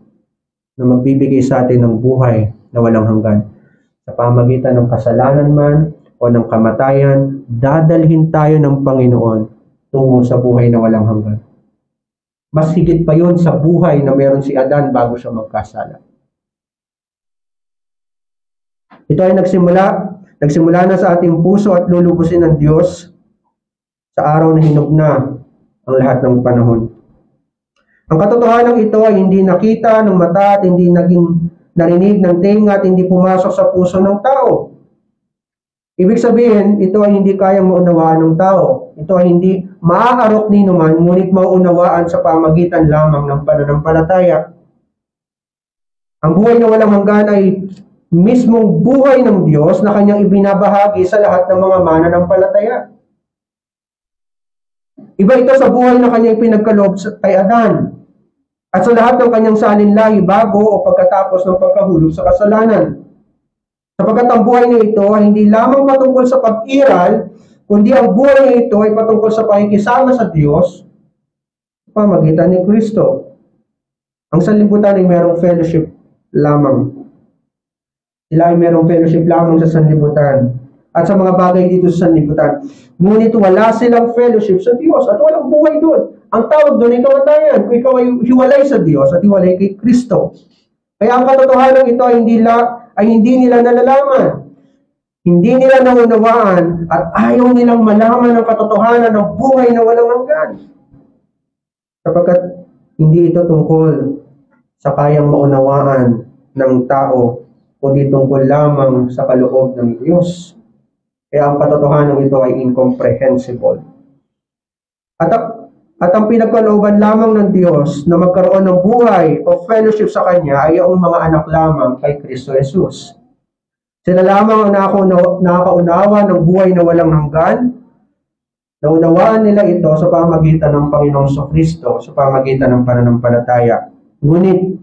na magbibigay sa atin ng buhay na walang hanggan. Sa pamagitan ng kasalanan man o ng kamatayan, dadalhin tayo ng Panginoon tungo sa buhay na walang hanggan. Mas higit pa yun sa buhay na meron si Adan bago siya magkasala. Ito ay nagsimula na sa ating puso at lulubusin ng Diyos sa araw na hinog na ang lahat ng panahon. Ang katotohanan ito ay hindi nakita ng mata at hindi naging narinig ng tenga at hindi pumasok sa puso ng tao. Ibig sabihin, ito ay hindi kayang maunawaan ng tao. Ito ay hindi maaarok ni naman, ngunit maunawaan sa pamagitan lamang ng pananampalataya. Ang buhay na walang hanggan ay mismong buhay ng Diyos na kanyang ibinabahagi sa lahat ng mga mananampalataya. Iba ito sa buhay na kanyang pinagkaloob kay Adan at sa lahat ng kanyang salinlahi bago o pagkatapos ng pagkahulog sa kasalanan. Sapagkat ang buhay na ito ay hindi lamang patungkol sa pag-iral, kundi ang buhay na ito ay patungkol sa pakikisama sa Diyos sa pamagitan ni Kristo. Ang sanlibutan ay mayroong fellowship lamang. Sila ay mayroong fellowship lamang sa sanlibutan at sa mga bagay dito sa sanlibutan. Ngunit wala silang fellowship sa Diyos at walang buhay doon. Ang tawag doon ay kamatayan kung ikaw ay hiwalay sa Diyos at hiwalay kay Kristo. Kaya ang katotohanan ito ay hindi nila nalalaman. Hindi nila naunawaan at ayaw nilang malaman ang katotohanan ng buhay na walang hanggan. Sapagkat hindi ito tungkol sa kayang maunawaan ng tao kundi tungkol lamang sa kaloob ng Diyos. Kaya ang katotohanan ito ay incomprehensible. At ang pinagkalooban lamang ng Diyos na magkaroon ng buhay o fellowship sa Kanya ay ang mga anak lamang kay Kristo Jesus. Sila lamang ang nakakaunawa ng buhay na walang hanggan. Naunawaan nila ito sa pamagitan ng Panginoong Kristo, sa pamagitan ng pananampalataya. Ngunit,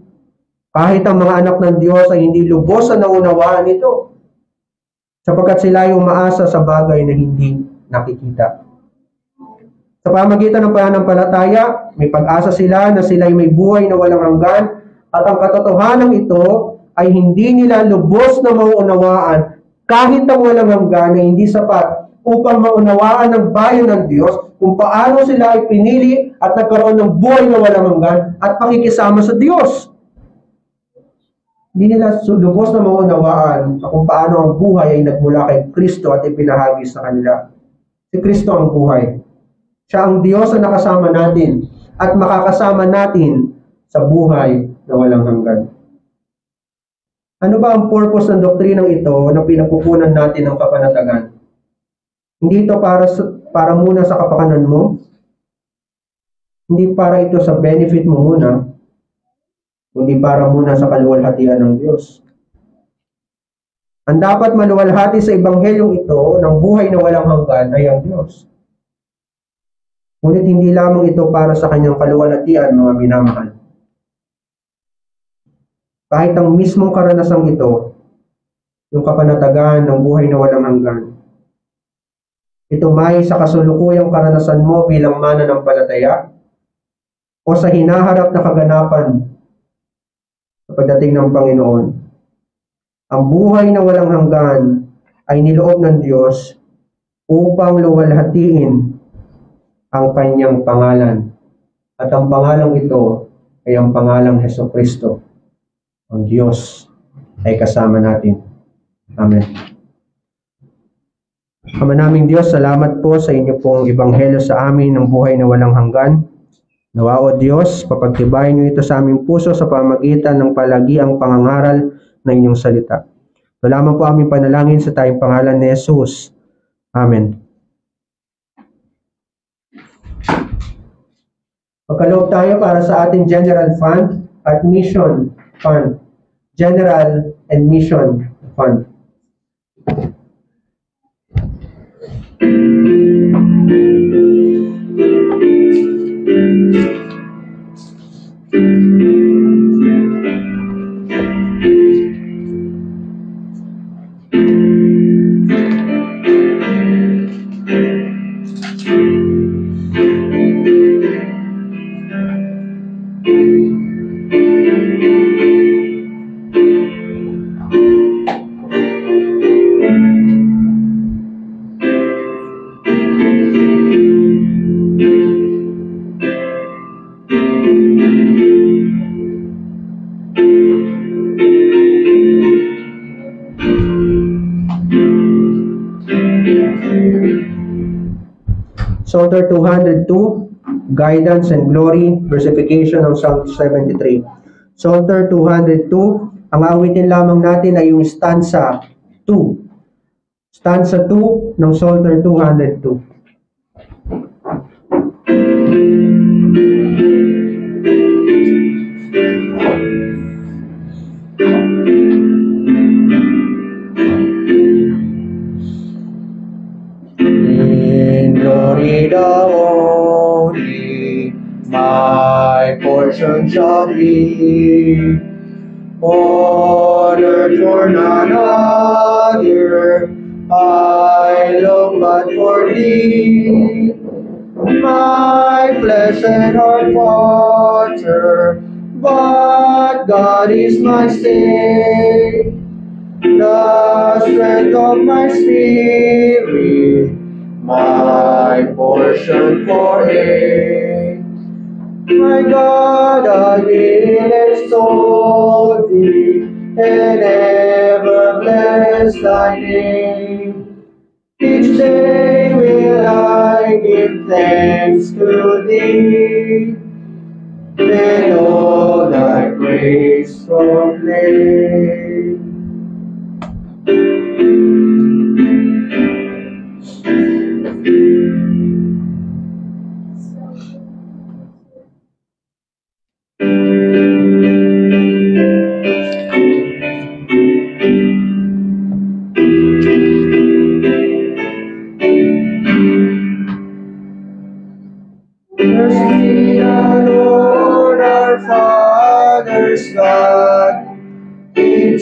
kahit ang mga anak ng Diyos ay hindi lubos na naunawaan ito, sapagkat sila ay umaasa sa bagay na hindi nakikita. Sa pamagitan ng pananampalataya, may pag-asa sila na sila ay may buhay na walang hanggan, at ang katotohanan ito ay hindi nila lubos na mauunawaan kahit ang walang hanggan na hindi sapat upang maunawaan ng bayan ng Diyos kung paano sila ay pinili at nagkaroon ng buhay na walang hanggan at pakikisama sa Diyos. Hindi nila lubos na maunawaan kung paano ang buhay ay nagmula kay Kristo at ipinahagi sa kanila. Si Kristo ang buhay. Siya ang Diyos na nakasama natin at makakasama natin sa buhay na walang hanggan. Ano ba ang purpose ng doktrinang ito na pinagkukunan natin ng kapanatagan? Hindi ito para muna sa kapakanan mo. Hindi para ito sa benefit mo muna. Kundi para muna sa kaluwalhatian ng Diyos. Ang dapat maluwalhati sa ebanghelyong ito ng buhay na walang hanggan ay ang Diyos. Ngunit hindi lamang ito para sa kanyang kaluwalhatian, mga minamahal. Kahit ang mismong karanasang ito, yung kapanatagan ng buhay na walang hanggan, ito may sa kasulukuyang karanasan mo bilang mananampalataya o sa hinaharap na kaganapan sa pagdating ng Panginoon. Ang buhay na walang hanggan ay niloob ng Diyos upang luwalhatiin ang kanyang pangalan. At ang pangalang ito ay ang pangalang Hesukristo. Ang Diyos ay kasama natin. Amen. Ama naming Diyos, salamat po sa inyo pong ebanghelyo sa amin ng buhay na walang hanggan. Nawa o Diyos, papagtibayin niyo ito sa aming puso sa pamagitan ng palagiang pangangaral ng inyong salita. Ito lamang po aming panalangin sa tayong pangalan ni Jesus. Amen. Pagkaloob tayo para sa ating General Fund at Mission Fund. General and Mission Fund. Psalter 202, Guidance and Glory, Versification ng Psalm 73. Psalter 202, ang awitin lamang natin ay yung stanza 2. Stanza 2 ng Psalter 202. Glory thou only, my portion shall be. Honor for none other, I look but for thee. My flesh and heart falter, but God is my stay, the strength of my spirit, my portion forever. My God, I will extol thee, and ever bless thy name. Each day will I give thanks to thee, and all thy praise proclaim.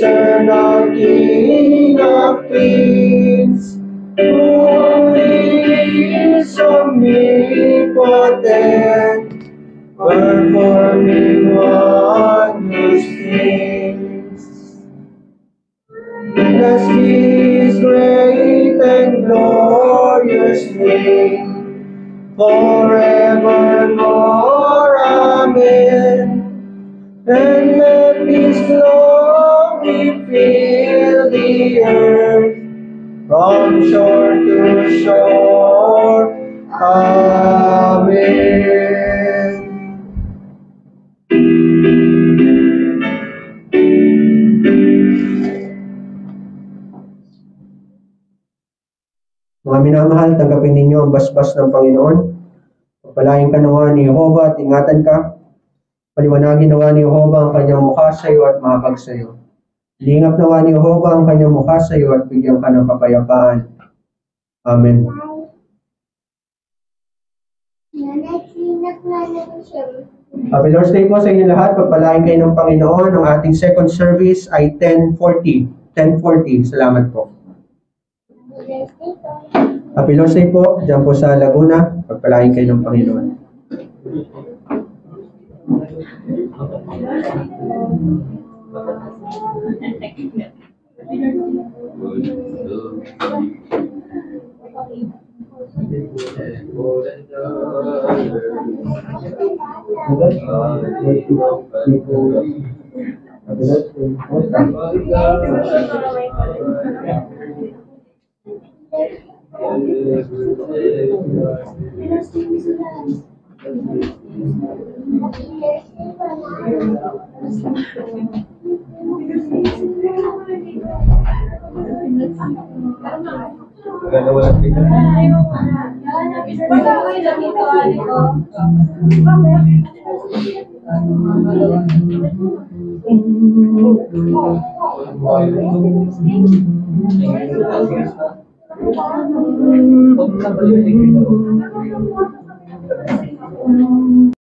eternal King of Kings, who is omnipotent, performing wondrous things. Bless His great and glorious name, forevermore. Amen. And let His glory fill the earth, from shore to shore. Amen. Mga minamahal, tanggapin ninyo ang basbas ng Panginoon. Pagpalain ka nawa ni Jehovah at ingatan ka. Paliwanagin nawa ni Jehovah ang kanyang mukha sa iyo at mahapag sa iyo. Lingap nawa ni Jehovah ang kanyang mukha sa iyo at bigyan ka ng kapayapaan. Amen. Happy Lord's Day po sa inyo lahat. Pagpalain kayo ng Panginoon. Ang ating second service ay 10:40. 10:40. Salamat po. Happy Lord's Day po. Diyan po sa Laguna. Pagpalain kayo ng Panginoon.